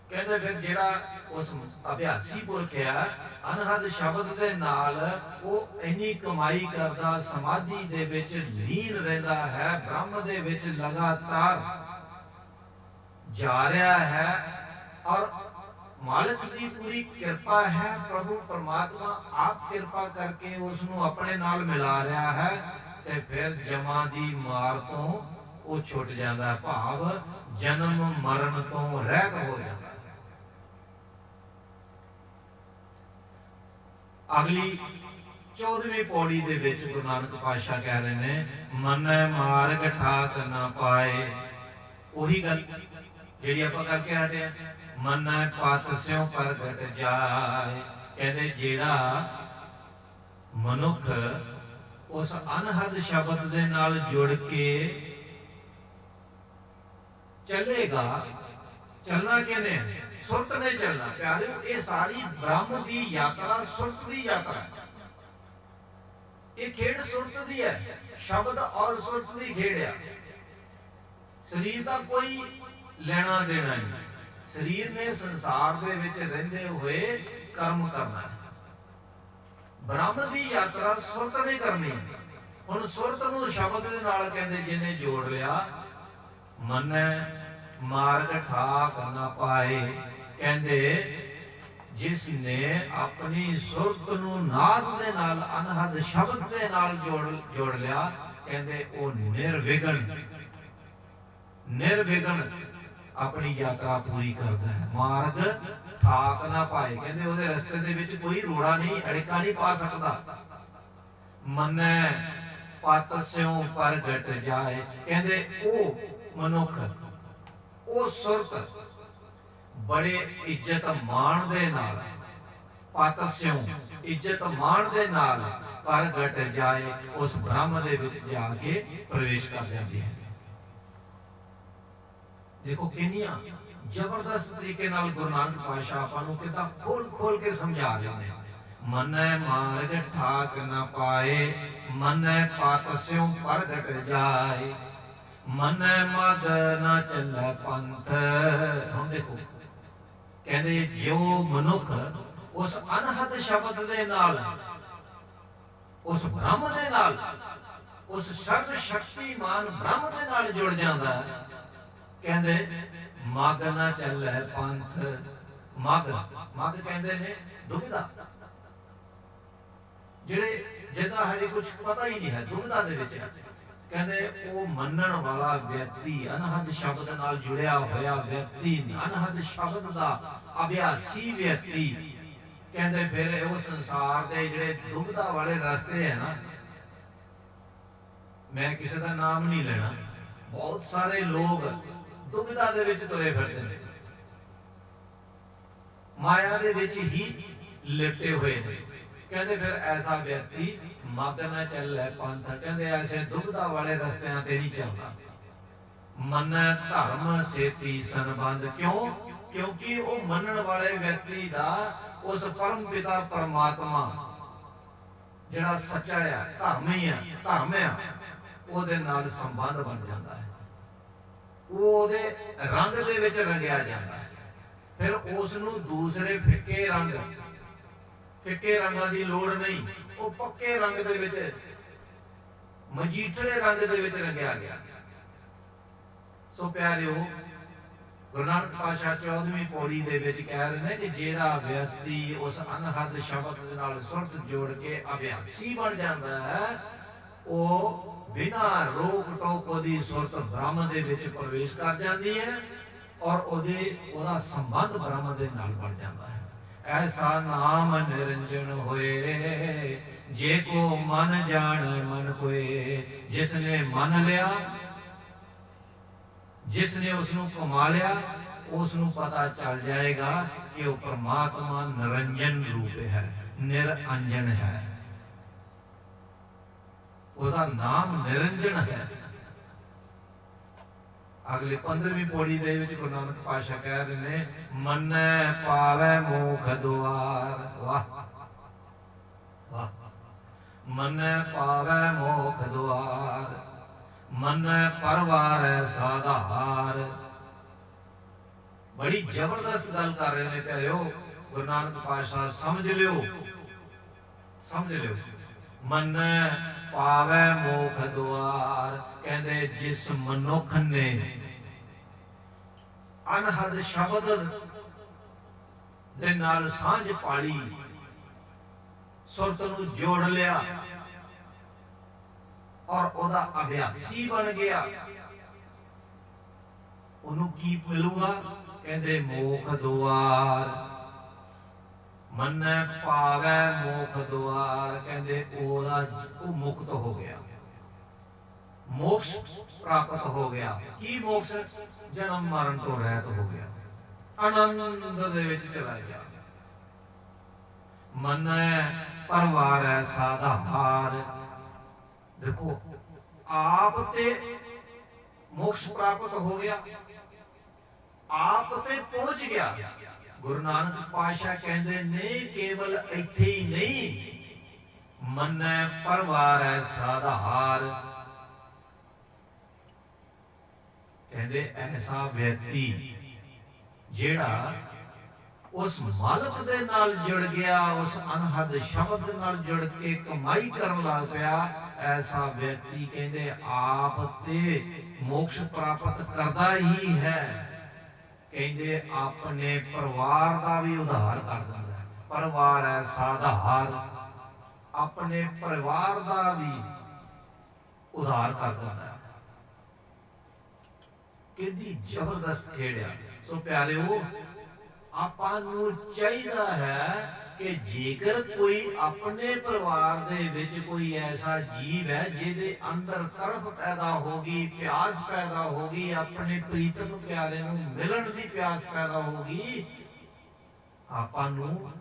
ਕਹਿੰਦੇ ਫਿਰ ਜਿਹੜਾ ਉਸ ਅਭਿਆਸੀ ਪੁਰਖ ਆ ਅਨਹਦ ਸ਼ਬਦ ਦੇ ਨਾਲ ਉਹ ਇੰਨੀ ਕਮਾਈ ਕਰਦਾ, ਸਮਾਧੀ ਦੇ ਵਿੱਚ ਲੀਨ ਰਹਿੰਦਾ ਹੈ, ਬ੍ਰਹਮ ਦੇ ਵਿੱਚ ਲਗਾਤਾਰ ਜਾ ਰਿਹਾ ਹੈ ਔਰ ਮਾਲਕ ਦੀ ਪੂਰੀ ਕਿਰਪਾ ਹੈ। ਪ੍ਰਭੂ ਪਰਮਾਤਮਾ ਆਪ ਕਿਰਪਾ ਕਰਕੇ ਉਸ ਨੂੰ ਆਪਣੇ ਨਾਲ ਮਿਲਾ ਰਿਹਾ ਹੈ ਤੇ ਫਿਰ ਜਮਾਂ ਦੀ ਮਾਰ ਤੋਂ ਉਹ ਛੁੱਟ ਜਾਂਦਾ, ਭਾਵ ਜਨਮ ਮਰਨ ਤੋਂ ਰਹਿਤ ਹੋ ਜਾਂਦਾ। ਅਗਲੀ 14ਵੀਂ ਪੌੜੀ ਦੇ ਵਿੱਚ ਗੁਰੂ ਨਾਨਕ ਪਾਤਸ਼ਾਹ ਕਹਿ ਰਹੇ ਨੇ, ਮਨੈ ਮਾਰਗ ਠਾਕ ਨਾ ਪਾਏ। ਉਹੀ ਗੱਲ ਜਿਹੜੀ ਆਪਾਂ ਕਰਕੇ ਹਟੇ ਆ, ਮਨੈ ਪਤ ਸਿਉ ਪ੍ਰਗਟ ਜਾਏ। ਕਹਿੰਦੇ ਜਿਹੜਾ ਮਨੁੱਖ ਉਸ ਅਨਹਦ ਸ਼ਬਦ ਦੇ ਨਾਲ ਜੁੜ ਕੇ ਚੱਲੇਗਾ, ਚੱਲਣਾ ਕਿਹਨੇ? ਸੁਰਤ ਨੇ ਚੱਲਣਾ। ਪਿਆਰਿਓ, ਇਹ ਸਾਰੀ ਬ੍ਰਹਮ ਦੀ ਯਾਤਰਾ ਸੁਰਤ ਦੀ ਯਾਤਰਾ, ਇਹ ਖੇਡ ਸੁਰਤ ਦੀ ਹੈ। ਸ਼ਬਦ ਔਰ ਸੁਰਤ ਦੀ ਖੇਡ ਹੈ। ਸਰੀਰ ਦਾ ਕੋਈ ਲੈਣਾ ਦੇਣਾ ਨਹੀਂ। ਸਰੀਰ ਨੇ ਸੰਸਾਰ ਦੇ ਵਿੱਚ ਰਹਿੰਦੇ ਹੋਏ ਕਰਮ ਕਰਨਾ ਹੈ। ਬ੍ਰਹਮ ਦੀ ਯਾਤਰਾ ਸੁਰਤ ਨੇ ਕਰਨੀ ਹੈ। ਹੁਣ ਸੁਰਤ ਨੂੰ ਸ਼ਬਦ ਦੇ ਨਾਲ ਕਹਿੰਦੇ ਜਿਹਨੇ ਜੋੜ ਲਿਆ, ਮਨੈ ਮਾਰਗ ਠਾਕ ਨਾ ਪਾਏ। ਕਹਿੰਦੇ ਜਿਸ ਨੇ ਆਪਣੀ ਸੁਰਤ ਨੂੰ ਨਾਦ ਦੇ ਨਾਲ, ਅਨਹਦ ਸ਼ਬਦ ਦੇ ਨਾਲ ਜੋੜ ਲਿਆ, ਕਹਿੰਦੇ ਉਹ ਨਿਰਵਿਘਨ ਆਪਣੀ ਯਾਤਰਾ ਪੂਰੀ ਕਰਦਾ ਹੈ। ਮਾਰਗ ਠਾਕ ਨਾ ਪਾਏ। ਕਹਿੰਦੇ ਉਹਦੇ ਰਸਤੇ ਦੇ ਵਿੱਚ ਕੋਈ ਰੋੜਾ ਨਹੀਂ, ਅੜਿਕਾ ਨਹੀਂ ਪਾ ਸਕਦਾ। ਮਨੈ ਪਤ ਸਿਉ ਪ੍ਰਗਟ ਜਾਏ। ਕਹਿੰਦੇ ਉਹ ਮਨੁੱਖ, ਉਹ ਸੁਰਤ ਬੜੇ ਇੱਜ਼ਤ ਮਾਣ ਦੇ ਨਾਲ, ਪਤ ਸਿਉ ਇੱਜ਼ਤ ਮਾਣ ਦੇ ਨਾਲ ਪ੍ਰਗਟ ਜਾਏ, ਉਸ ਬ੍ਰਹਮ ਦੇ ਵਿੱਚ ਜਾ ਕੇ ਪ੍ਰਵੇਸ਼ ਕਰ ਜਾਂਦੀ ਹੈ। ਦੇਖੋ ਕਿੰਨੀਆਂ ਜ਼ਬਰਦਸਤ ਤਰੀਕੇ ਨਾਲ ਗੁਰੂ ਨਾਨਕ ਪਾਤਸ਼ਾਹ ਆਪਾਂ ਨੂੰ ਕਿੱਦਾਂ ਖੋਲ ਕੇ ਸਮਝਾ ਰਹੇ ਨੇ। ਮਨੈ ਮਾਰਗ ਠਾਕ ਨਾ ਪਾਏ, ਮਨੈ ਪਤ ਸਿਉ ਪ੍ਰਗਟ ਜਾਏ, ਮਨੈ ਮਗ ਨਾ ਚੱਲੈ ਪੰਥ। ਹੁਣ ਦੇਖੋ, ਕਹਿੰਦੇ ਜੋ ਮਨੁੱਖ ਉਸ ਅਨਹਦ ਸ਼ਬਦ ਦੇ ਨਾਲ, ਉਸ ਬ੍ਰਹਮ ਦੇ ਨਾਲ, ਉਸ ਸਰਵ ਸ਼ਕਤੀਮਾਨ ਬ੍ਰਹਮ ਦੇ ਨਾਲ ਜੁੜ ਜਾਂਦਾ, ਕਹਿੰਦੇ ਮਗ ਨਾ ਚੱਲੈ ਪੰਥ। ਮਗ ਕਹਿੰਦੇ ਨੇ ਦੁਬਿਧਾ, ਜਿਹਦਾ ਹਜੇ ਕੁਝ ਪਤਾ ਹੀ ਨਹੀਂ ਹੈ, ਦੁਬਿਧਾ ਦੇ ਵਿੱਚ। ਕਹਿੰਦੇ ਉਹ ਮੰਨਣ ਵਾਲਾ ਵਿਅਕਤੀ, ਅਨਹਦ ਸ਼ਬਦ ਨਾਲ ਜੁੜਿਆ ਹੋਇਆ ਵਿਅਕਤੀ, ਅਨਹਦ ਸ਼ਬਦ ਦਾ ਅਭਿਆਸੀ ਵਿਅਕਤੀ, ਕਹਿੰਦੇ ਫਿਰ ਉਹ ਸੰਸਾਰ ਦੇ ਜਿਹੜੇ ਦੁਬਿਧਾ ਵਾਲੇ ਰਸਤੇ ਹੈ ਨਾ, ਮੈਂ ਕਿਸੇ ਦਾ ਨਾਮ ਨਹੀਂ ਲੈਣਾ, ਬਹੁਤ ਸਾਰੇ ਲੋਕ ਦੁਬਿਧਾ ਦੇ ਵਿੱਚ ਤੁਰੇ ਫਿਰਦੇ ਨੇ, ਮਾਇਆ ਦੇ ਵਿੱਚ ਹੀ ਲਿਪਟੇ ਹੋਏ ਨੇ। ਕਹਿੰਦੇ ਫਿਰ ਐਸਾ ਵਿਅਕਤੀ ਮਗ ਨਾ ਚੱਲੈ ਪੰਥ। ਕਹਿੰਦੇ ਐਸੇ ਦੁਬਿਧਾ ਵਾਲੇ ਰਸਤਿਆਂ ਤੇ ਨਹੀਂ ਚੱਲਦਾ। ਮੰਨੈ ਧਰਮ ਸੇਤੀ ਸੰਬੰਧ। ਕਿਉਂ? ਕਿਉਂਕਿ ਉਹ ਮੰਨਣ ਵਾਲੇ ਵਿਅਕਤੀ ਦਾ ਉਸ ਪਰਮ ਪਿਤਾ ਪਰਮਾਤਮਾ ਜਿਹੜਾ ਸੱਚਾ ਆ, ਧਰਮ ਆ, ਉਹਦੇ ਨਾਲ ਸੰਬੰਧ ਬਣ ਜਾਂਦਾ ਹੈ। ਉਹ ਉਹਦੇ ਰੰਗ ਦੇ ਵਿੱਚ ਰੰਗਿਆ ਜਾਂਦਾ ਹੈ। ਫਿਰ ਉਸ ਨੂੰ ਦੂਸਰੇ ਫਿੱਕੇ ਰੰਗਾਂ ਦੀ ਲੋੜ ਨਹੀਂ, ਉਹ ਪੱਕੇ ਰੰਗ ਦੇ ਵਿੱਚ, ਮਜੀਠੜੇ ਰੰਗ ਦੇ ਵਿੱਚ ਰੰਗਿਆ ਗਿਆ। ਸੋ ਪਿਆਰਿਓ, ਗੁਰੂ ਨਾਨਕ ਪਾਤਸ਼ਾਹ 14ਵੀਂ ਪੌੜੀ ਦੇ ਵਿੱਚ ਕਹਿ ਰਹੇ ਨੇ ਕਿ ਜਿਹੜਾ ਵਿਅਕਤੀ ਉਸ ਅਨਹਦ ਸ਼ਬਦ ਦੇ ਨਾਲ ਸੁਰਤ ਜੋੜ ਕੇ ਅਭਿਆਸੀ ਬਣ ਜਾਂਦਾ ਹੈ, ਉਹ ਬਿਨਾਂ ਰੋਕ ਟੋਕ ਉਹਦੀ ਸੁਰਤ ਬ੍ਰਹਮ ਦੇ ਵਿੱਚ ਪ੍ਰਵੇਸ਼ ਕਰ ਜਾਂਦੀ ਹੈ ਔਰ ਉਹਦਾ ਸੰਬੰਧ ਬ੍ਰਹਮ ਦੇ ਨਾਲ ਬਣ ਜਾਂਦਾ ਹੈ। ਐਸਾ ਨਾਮ ਨਿਰੰਜਨ ਹੋਏ, ਜੇ ਕੋ ਮਨ ਜਾਣ ਮਨ ਕੋਏ। ਜਿਸ ਨੇ ਮੰਨ ਲਿਆ, ਜਿਸ ਨੇ ਉਸ ਨੂੰ ਕਮਾ ਲਿਆ, ਉਸ ਨੂੰ ਪਤਾ ਚੱਲ ਜਾਏਗਾ ਕਿ ਉਹ ਪਰਮਾਤਮਾ ਨਿਰੰਜਨ ਰੂਪ ਹੈ, ਨਿਰਅੰਜਨ ਹੈ, ਉਹਦਾ ਨਾਮ ਨਿਰੰਜਨ ਹੈ। ਅਗਲੇ 15ਵੀਂ ਪੌੜੀ ਦੇ ਵਿੱਚ ਗੁਰੂ ਨਾਨਕ ਪਾਤਸ਼ਾਹ ਕਹਿ ਰਹੇ ਨੇ, ਮੰਨੈ ਪਾਵੈ ਮੋਖ ਦੁਆਰ। ਵਾਹ ਵਾਹ। ਮੰਨੈ ਪਾਵੈ ਮੋਖ ਦੁਆਰ, ਮੰਨੈ ਪਰਵਾਰੈ ਸਾਧਾਰ। ਬੜੀ ਜ਼ਬਰਦਸਤ ਗੱਲ ਕਰ ਰਹੇ ਨੇ ਪਿਆਰਿਓ ਗੁਰੂ ਨਾਨਕ ਪਾਤਸ਼ਾਹ, ਸਮਝ ਲਿਓ, ਸਮਝ ਲਿਓ। ਮੰਨੈ ਪਾਵੈ ਮੋਖ ਦੁਆਰ, ਕਹਿੰਦੇ ਜਿਸ ਮਨੁੱਖ ਨੇ ਅਨਹਦ ਸ਼ਬਦ ਦੇ ਨਾਲ ਸਾਂਝ ਪਾਲੀ, ਸੁਰਤ ਨੂੰ ਜੋੜ ਲਿਆ ਔਰ ਉਹਦਾ ਅਭਿਆਸੀ ਬਣ ਗਿਆ, ਉਹਨੂੰ ਕੀ ਮਿਲੂਗਾ? ਕਹਿੰਦੇ ਮੋਖ ਦੁਆਰ। ਮੰਨੈ ਪਾਵੈ ਮੋਖ ਦੁਆਰ, ਕਹਿੰਦੇ ਉਹ ਮੁਕਤ ਹੋ ਗਿਆ, ਮੋਕਸ਼ ਪ੍ਰਾਪਤ ਹੋ ਗਿਆ। ਕੀ ਮੋਕਸ਼? ਜਨਮ ਮਰਨ ਤੋਂ ਰਹਿਤ ਹੋ ਗਿਆ, ਆਨੰਦ ਦੇ ਵਿੱਚ ਚਲਾ ਗਿਆ। ਮੰਨੈ ਪਰਵਾਰੈ ਸਾਧਾਰ। ਦੇਖੋ, ਆਪ ਤੇ ਮੋਕਸ਼ ਪ੍ਰਾਪਤ ਹੋ ਗਿਆ, ਆਪ ਤੇ ਪਹੁੰਚ ਗਿਆ। ਗੁਰੂ ਨਾਨਕ ਪਾਤਸ਼ਾਹ ਕਹਿੰਦੇ ਨੇ ਕੇਵਲ ਇੱਥੇ ਹੀ ਨਹੀਂ, ਮੰਨੈ ਪਰਵਾਰੈ ਸਾਧਾਰ। ਕਹਿੰਦੇ ਐਸਾ ਵਿਅਕਤੀ ਜਿਹੜਾ ਉਸ ਮਾਲਕ ਦੇ ਨਾਲ ਜੁੜ ਗਿਆ, ਉਸ ਅਨਹਦ ਸ਼ਬਦ ਨਾਲ ਜੁੜ ਕੇ ਕਮਾਈ ਕਰਨ ਲੱਗ ਪਿਆ, ਐਸਾ ਵਿਅਕਤੀ ਕਹਿੰਦੇ ਆਪ ਤੇ ਮੋਕਸ਼ ਪ੍ਰਾਪਤ ਕਰਦਾ ਹੀ ਹੈ। ਕਹਿੰਦੇ ਆਪਣੇ ਪਰਿਵਾਰ ਦਾ ਵੀ ਉਧਾਰ ਕਰ ਦਿੰਦਾ ਹੈ। ਪਰਿਵਾਰ ਹੈ ਸਾਧਾਰ, ਆਪਣੇ ਪਰਿਵਾਰ ਦਾ ਵੀ ਉਧਾਰ ਕਰ ਦਿੰਦਾ ਹੈ। ਕਿੰਨੀ ਜ਼ਬਰਦਸਤ ਖੇੜਿਆ। ਸੋ ਪਿਆਰਿਓ, ਆਪਾਂ ਨੂੰ ਚਾਹੀਦਾ ਹੈ ਕਿ ਜੇਕਰ ਕੋਈ ਆਪਣੇ ਪਰਿਵਾਰ ਦੇ ਵਿੱਚ ਕੋਈ ਐਸਾ ਜੀਵ ਹੈ ਜਿਹਦੇ ਅੰਦਰ ਤੜਫ ਪੈਦਾ ਹੋ ਗਈ, ਪਿਆਸ ਪੈਦਾ ਹੋ ਗਈ, ਆਪਣੇ ਪ੍ਰੀਤਮ ਪਿਆਰੇ ਨੂੰ ਮਿਲਣ ਦੀ ਪਿਆਸ ਪੈਦਾ ਹੋ ਗਈ, ਆਪਾਂ ਨੂੰ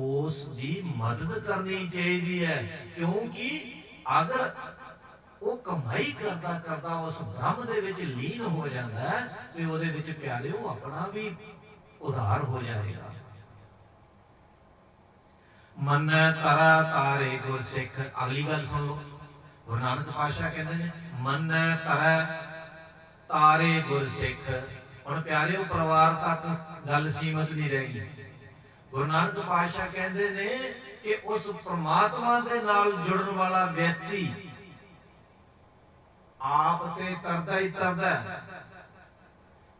ਉਸ ਦੀ ਮਦਦ ਕਰਨੀ ਚਾਹੀਦੀ ਹੈ। ਕਿਉਂਕਿ ਅਗਰ ਉਹ ਕਮਾਈ ਕਰਦਾ ਕਰਦਾ ਉਸ ਬ੍ਰਹਮ ਦੇ ਵਿੱਚ ਲੀਨ ਹੋ ਜਾਂਦਾ ਹੈ ਤੇ ਉਹਦੇ ਵਿੱਚ ਪਿਆਰਿਓ ਆਪਣਾ ਵੀ ਉਧਾਰ ਹੋ ਜਾਏਗਾ। ਮੰਨੈ ਤਰਾ ਤਾਰੇ ਗੁਰਸਿੱਖ। ਅਗਲੀ ਗੱਲ ਸੁਣ ਲਓ, ਗੁਰੂ ਨਾਨਕ ਪਾਤਸ਼ਾਹ ਕਹਿੰਦੇ ਨੇ ਮੰਨੈ ਤਰਾ ਤਾਰੇ ਗੁਰਸਿੱਖ। ਹੁਣ ਪਿਆਰਿਓ, ਪਰਿਵਾਰ ਤੱਕ ਗੱਲ ਸੀਮਤ ਨਹੀਂ ਰਹਿ ਗਈ। ਗੁਰੂ ਨਾਨਕ ਪਾਤਸ਼ਾਹ ਕਹਿੰਦੇ ਨੇ ਕਿ ਉਸ ਪ੍ਰਮਾਤਮਾ ਦੇ ਨਾਲ ਜੁੜਨ ਵਾਲਾ ਵਿਅਕਤੀ ਆਪ ਤੇ ਤਰਦਾ ਹੀ ਤਰਦਾ,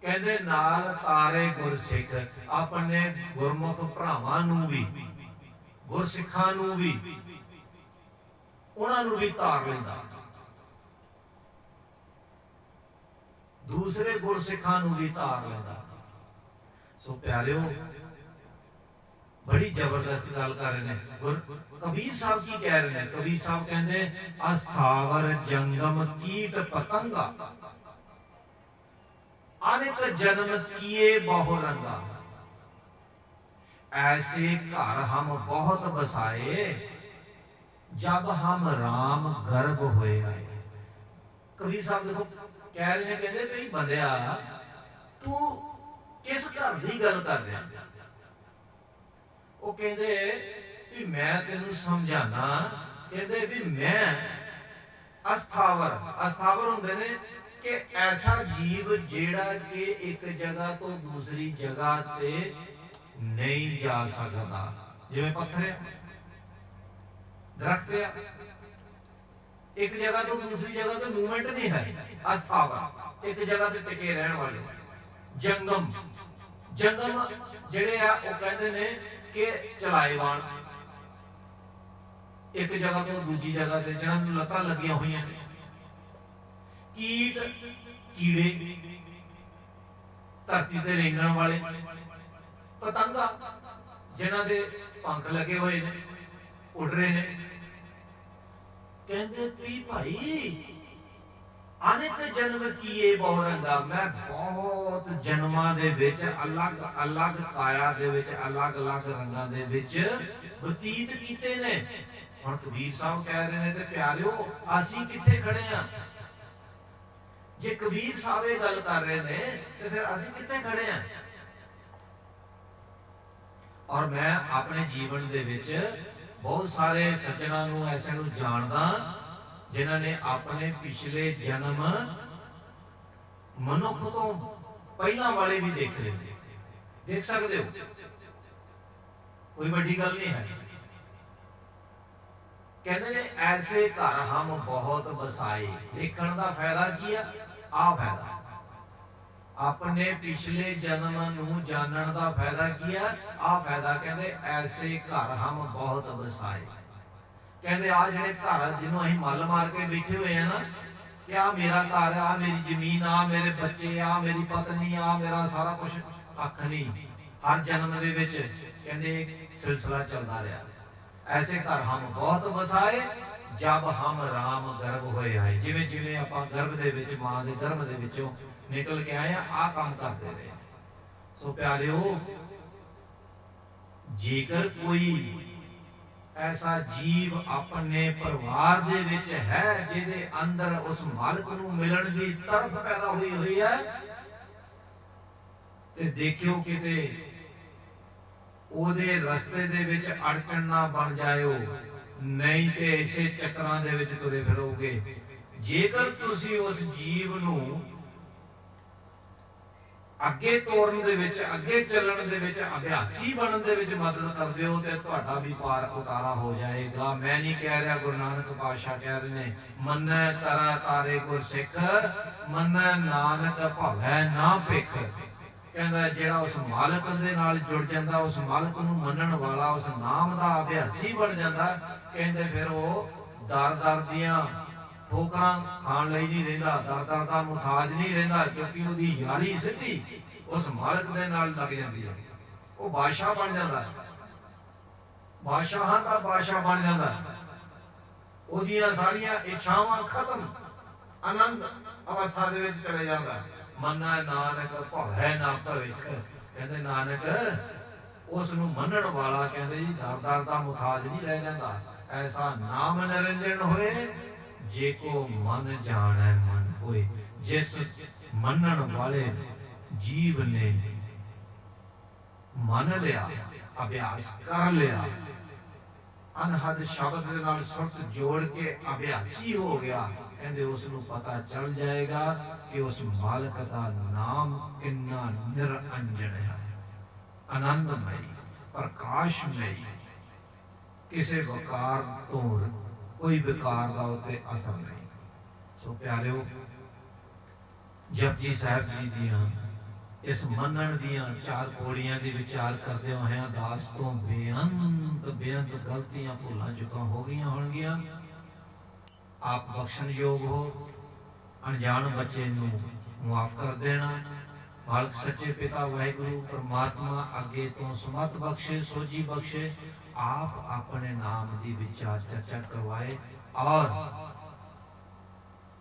ਕਹਿੰਦੇ ਨਾਲ ਤਾਰੇ ਗੁਰਸਿੱਖ, ਆਪਣੇ ਗੁਰਮੁਖ ਭਰਾਵਾਂ ਨੂੰ ਵੀ, ਗੁਰਸਿੱਖਾਂ ਨੂੰ ਵੀ, ਉਹਨਾਂ ਨੂੰ ਵੀ ਤਾਰ ਲੈਂਦਾ, ਦੂਸਰੇ ਗੁਰਸਿੱਖਾਂ ਨੂੰ ਵੀ ਤਾਰ ਲੈਂਦਾ। ਸੋ ਪਿਆਰਿਓ, ਬੜੀ ਜ਼ਬਰਦਸਤ ਗੱਲ ਕਰ ਰਹੇ ਨੇ। ਕਬੀਰ ਸਾਹਿਬ ਕੀ ਕਹਿ ਰਹੇ ਨੇ? ਕਬੀਰ ਸਾਹਿਬ ਕਹਿੰਦੇ ਅਸਥਾਵਰ ਜੰਗਮ ਕੀਟ ਪਤੰਗਾ, ਅਨੇਕ ਜਨਮ ਕੀਏ ਬਹੁ ਰੰਗਾ। ऐसे घर हम बहुत बसाए, जब हम राम गर्भ होए आए। कबीर साहब देखो कह रहे हैं, कहते भाई बंदिया तू किस घर की गल कर रहा? वो कहते भी मैं तेनू समझाना, कहते भी मैं अस्थावर, अस्थावर होंदे ने कि ऐसा जीव जेड़ा कि एक जगह तो दूसरी जगह ते नहीं जा सकता। जिवें पत्थर है, दरख्त है, एक जगह तो दूसरी जगह तो मूवमेंट नहीं है। अस्थावर, एक जगह ते टिके रहने वाले। ਜੰਗਮ ਜੰਗਮ ਜਿਹੜੇ ਆ ਉਹ ਕਹਿੰਦੇ ਨੇ ਕਿ ਚਲਾਏਵਾਨ, ਇੱਕ ਜਗ੍ਹਾ ਤੋਂ ਦੂਜੀ ਜਗ੍ਹਾ ਤੇ ਜਿਹਨਾਂ ਨੂੰ ਲੱਤਾਂ ਲੱਗੀਆਂ ਹੋਈਆਂ ਨੇ। ਕੀਟ ਕੀੜੇ, ਧਰਤੀ ਤੇ ਰੇਂਗਣ ਵਾਲੇ। ਪਤੰਗਾ ਜਿਨ੍ਹਾਂ ਦੇ ਪੰਖ ਲੱਗੇ ਹੋਏ ਨੇ, ਉੱਡ ਰਹੇ ਨੇ। ਕਹਿੰਦੇ ਤੀ ਭਾਈ ਅਨੇਕ ਜਨਮ ਕੀਏ ਬਹੁ ਰੰਗਾ, ਮੈਂ ਬਹੁਤ ਜਨਮਾਂ ਦੇ ਵਿੱਚ ਅਲੱਗ ਅਲੱਗ ਕਾਇਆ ਦੇ ਵਿੱਚ ਅਲੱਗ ਅਲੱਗ ਰੰਗਾਂ ਦੇ ਵਿੱਚ ਬਤੀਤ ਕੀਤੇ ਨੇ। ਹੁਣ ਕਬੀਰ ਸਾਹਿਬ ਕਹਿ ਰਹੇ ਨੇ ਤੇ ਪਿਆਰਿਓ ਅਸੀਂ ਕਿੱਥੇ ਖੜੇ ਆ? ਜੇ ਕਬੀਰ ਸਾਹਿਬ ਇਹ ਗੱਲ ਕਰ ਰਹੇ ਨੇ ਤੇ ਫਿਰ ਅਸੀਂ ਕਿੱਥੇ ਖੜੇ ਆ? ਔਰ ਮੈਂ ਆਪਣੇ ਜੀਵਨ ਦੇ ਵਿੱਚ ਬਹੁਤ ਸਾਰੇ ਸੱਜਣਾਂ ਨੂੰ ਐਸੇ ਨੂੰ ਜਾਣਦਾ ਜਿਨ੍ਹਾਂ ਨੇ ਆਪਣੇ ਪਿਛਲੇ ਜਨਮ ਮਨੁੱਖ ਤੋਂ ਪਹਿਲਾਂ ਵਾਲੇ ਵੀ ਦੇਖ ਲਏ। ਦੇਖ ਸਕਦੇ ਹੋ, ਕੋਈ ਵੱਡੀ ਗੱਲ ਨਹੀਂ ਹੈ। ਕਹਿੰਦੇ ਨੇ ਐਸੇ ਘਰ ਹਮ ਬਹੁਤ ਵਸਾਏ। ਦੇਖਣ ਦਾ ਫਾਇਦਾ ਕੀ ਆ? ਆ ਫਾਇਦਾ ਆਪਣੇ ਪਿਛਲੇ ਜਨਮ ਨੂੰ ਜਾਣਨ ਦਾ ਫਾਇਦਾ ਕੀ ਆ? ਆ ਫਾਇਦਾ। ਕਹਿੰਦੇ ਐਸੇ ਘਰ ਹਮ ਬਹੁਤ ਵਸਾਏ। ਕਹਿੰਦੇ ਆ ਜਿਹੜੇ ਘਰ ਜਿਹਨੂੰ ਅਸੀਂ ਮੱਲ ਮਾਰ ਕੇ ਬੈਠੇ ਹੋਏ ਆ ਨਾ, ਕਿ ਆ ਮੇਰਾ ਘਰ, ਆ ਮੇਰੀ ਜ਼ਮੀਨ, ਆ ਮੇਰੇ ਬੱਚੇ, ਆ ਮੇਰੀ ਪਤਨੀ, ਆ ਮੇਰਾ ਸਾਰਾ ਕੁਝ, ਕੱਖ ਨਹੀਂ। ਹਰ ਜਨਮ ਦੇ ਵਿੱਚ ਕਹਿੰਦੇ ਸਿਲਸਿਲਾ ਚੱਲਦਾ ਰਿਹਾ। ਐਸੇ ਘਰ ਹਮ ਬਹੁਤ ਵਸਾਏ ਜਬ ਹਮ ਰਾਮ ਗਰਭ ਹੋਏ ਆਏ। ਜਿਵੇਂ ਜਿਵੇਂ ਆਪਾਂ ਗਰਭ ਦੇ ਵਿੱਚ, ਮਾਂ ਦੇ ਗਰਭ ਦੇ ਵਿੱਚੋਂ ਨਿਕਲ ਕੇ ਆਏ ਆ ਕੰਮ ਕਰਦੇ ਰਹੇ। ਸੋ ਪਿਆਰਿਓ, ਜੇਕਰ ਕੋਈ ਐਸਾ ਜੀਵ ਆਪਣੇ ਪਰਿਵਾਰ ਦੇ ਵਿੱਚ ਹੈ ਜਿਹਦੇ ਅੰਦਰ ਉਸ ਮਾਲਕ ਨੂੰ ਮਿਲਣ ਦੀ ਤਰਫ ਪੈਦਾ ਹੋਈ ਹੈ, ਤੇ ਦੇਖਿਓ ਕਿਤੇ ਉਹਦੇ ਰਸਤੇ ਦੇ ਵਿੱਚ ਅੜਚਣ ਨਾ ਬਣ ਜਾਇਓ, ਨਹੀਂ ਤੇ ਇਸੇ ਚੱਕਰਾਂ ਦੇ ਵਿੱਚ ਤੁਰੇ ਫਿਰੋਗੇ। ਜੇਕਰ ਤੁਸੀਂ ਉਸ ਜੀਵ ਨੂੰ ਅੱਗੇ ਤੋਰਨ ਦੇ ਵਿੱਚ, ਅੱਗੇ ਚੱਲਣ ਦੇ ਵਿੱਚ, ਅਭਿਆਸੀ ਬਣਨ ਦੇ ਵਿੱਚ ਮਦਦ ਕਰਦੇ ਹੋ ਤੇ ਤੁਹਾਡਾ ਵੀ ਪਾਰ ਉਤਾਰਾ ਹੋ ਜਾਏਗਾ। ਮੈਂ ਨਹੀਂ ਕਹਿ ਰਿਹਾ, ਗੁਰੂ ਨਾਨਕ ਪਾਤਸ਼ਾਹ ਕਹਿ ਰਹੇ ਨੇ, ਮੰਨੈ ਤਰਾ ਤਾਰੇ ਗੁਰ ਸਿੱਖ, ਮੰਨੈ ਨਾਨਕ ਭਵੈ ਨਾ ਭਿਖ। ਕਹਿੰਦਾ ਜਿਹੜਾ ਉਸ ਮਾਲਕ ਦੇ ਨਾਲ ਜੁੜ ਜਾਂਦਾ, ਉਸ ਮਾਲਕ ਨੂੰ ਮੰਨਣ ਵਾਲਾ, ਉਸ ਨਾਮ ਦਾ ਅਭਿਆਸੀ ਬਣ ਜਾਂਦਾ, ਕਹਿੰਦੇ ਫਿਰ ਉਹ ਦਰ ਦਰ ਦੀਆਂ ਠੋਕਰਾਂ ਖਾਣ ਲਈ ਨਹੀਂ ਰਹਿੰਦਾ, ਦਰ ਦਰ ਦਾ ਮੁਤਾਜ ਨਹੀਂ ਰਹਿੰਦਾ, ਕਿਉਂਕਿ ਉਹਦੀ ਯਾਰੀ ਸਿੱਧੀ ਉਸ ਮਾਲਕ ਦੇ ਨਾਲ ਲੱਗ ਜਾਂਦੀ ਹੈ। ਉਹ ਬਾਦਸ਼ਾਹ ਬਣ ਜਾਂਦਾ, ਬਾਦਸ਼ਾਹਾਂ ਦਾ ਬਾਦਸ਼ਾਹ ਬਣ ਜਾਂਦਾ। ਉਹਦੀਆਂ ਸਾਰੀਆਂ ਇੱਛਾਵਾਂ ਖਤਮ, ਆਨੰਦ ਅਵਸਥਾ ਦੇ ਵਿੱਚ ਚਲੇ ਜਾਂਦਾ। ਮੰਨੈ ਨਾਨਕ ਭਵੈ ਨਾ ਭਵਿਖ। ਕਹਿੰਦੇ ਨਾਨਕ ਉਸ ਨੂੰ ਮੰਨਣ ਵਾਲਾ, ਕਹਿੰਦੇ ਜੀ ਦਰ ਦਰ ਦਾ ਮੁਤਾਜ ਨਹੀਂ ਰਹਿ ਜਾਂਦਾ। ਐਸਾ ਨਾਮ ਨਿਰੰਜਨ ਹੋਏ ਜੇ ਕੋ ਮਨ ਜਾਣੈ ਮਨ ਹੋਏ। ਜਿਸ ਮੰਨਣ ਵਾਲੇ ਜੀਵ ਨੇ ਮੰਨ ਲਿਆ, ਅਭਿਆਸ ਕਰ ਲਿਆ, ਅਨਹਦ ਸ਼ਬਦ ਦੇ ਨਾਲ ਸੁਰਤ ਜੋੜ ਕੇ ਅਭਿਆਸੀ ਹੋ ਗਿਆ, ਕਹਿੰਦੇ ਉਸ ਨੂੰ ਪਤਾ ਚੱਲ ਜਾਏਗਾ ਕਿ ਉਸ ਮਾਲਕ ਦਾ ਨਾਮ ਕਿੰਨਾ ਨਿਰੰਜਨ ਹੈ, ਆਨੰਦਮਈ, ਪ੍ਰਕਾਸ਼ਮਈ, ਕਿਸੇ ਵਿਕਾਰ ਤੋਂ ਕੋਈ ਵਿਕਾਰ ਦਾ ਉਤੇ ਅਸਰ ਨਹੀਂ। ਸੋ ਪਿਆਰਿਓ, ਜਪਜੀ ਸਾਹਿਬ ਜੀ ਦੀਆਂ ਇਸ ਮੰਨਣ ਦੀਆਂ 4 ਪੌੜੀਆਂ ਦੀ ਵਿਚਾਰ ਕਰਦੇ ਹੋਇਆਂ ਦਾਸ ਤੋਂ ਬੇਅੰਤ ਗਲਤੀਆਂ ਭੁੱਲਾਂ ਚੁੱਕਾਂ ਹੋ ਗਈਆਂ ਹੋਣਗੀਆਂ। ਆਪ ਬਖਸ਼ਣਯੋਗ ਹੋ, ਅਣਜਾਣ ਬੱਚੇ ਨੂੰ ਮੁਆਫ ਕਰ ਦੇਣਾ। ਮਾਲਕ ਸੱਚੇ ਪਿਤਾ ਵਾਹਿਗੁਰੂ ਪਰਮਾਤਮਾ ਅੱਗੇ ਤੋਂ ਸਮਤ ਬਖਸ਼ੇ, ਸੋਝੀ ਬਖਸ਼ੇ। ਆਪ ਆਪਣੇ ਨਾਮ ਦੀ ਵਿਚਾਰ ਚਰਚਾ ਕਰਵਾਏ ਔਰ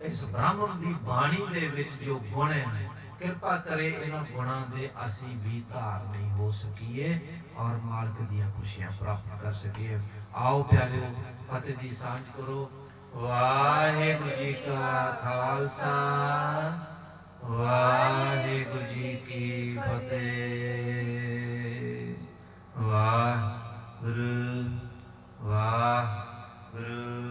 ਇਸ ਬ੍ਰਾਹਮਣ ਦੀ ਬਾਣੀ ਦੇ ਵਿੱਚ ਜੋ ਗੁਣ ਹੈ, ਕਿਰਪਾ ਕਰੇ ਇਹਨਾਂ ਗੁਣਾਂ ਦੇ ਅਸੀਂ ਵੀ ਧਾਰ ਨਹੀਂ ਹੋ ਸਕੀਏ ਔਰ ਮਾਲਕ ਦੀਆਂ ਖੁਸ਼ੀਆਂ ਪ੍ਰਾਪਤ ਕਰ ਸਕੀਏ। ਆਓ ਪਿਆਰਿਓ, ਫਤਿਹ ਦੀ ਸਾਂਝ ਕਰੋ। ਵਾਹਿਗੁਰੂ ਜੀ ਕਾ ਖਾਲਸਾ, ਵਾਹਿਗੁਰੂ ਜੀ ਕੀ ਫਤਿਹ।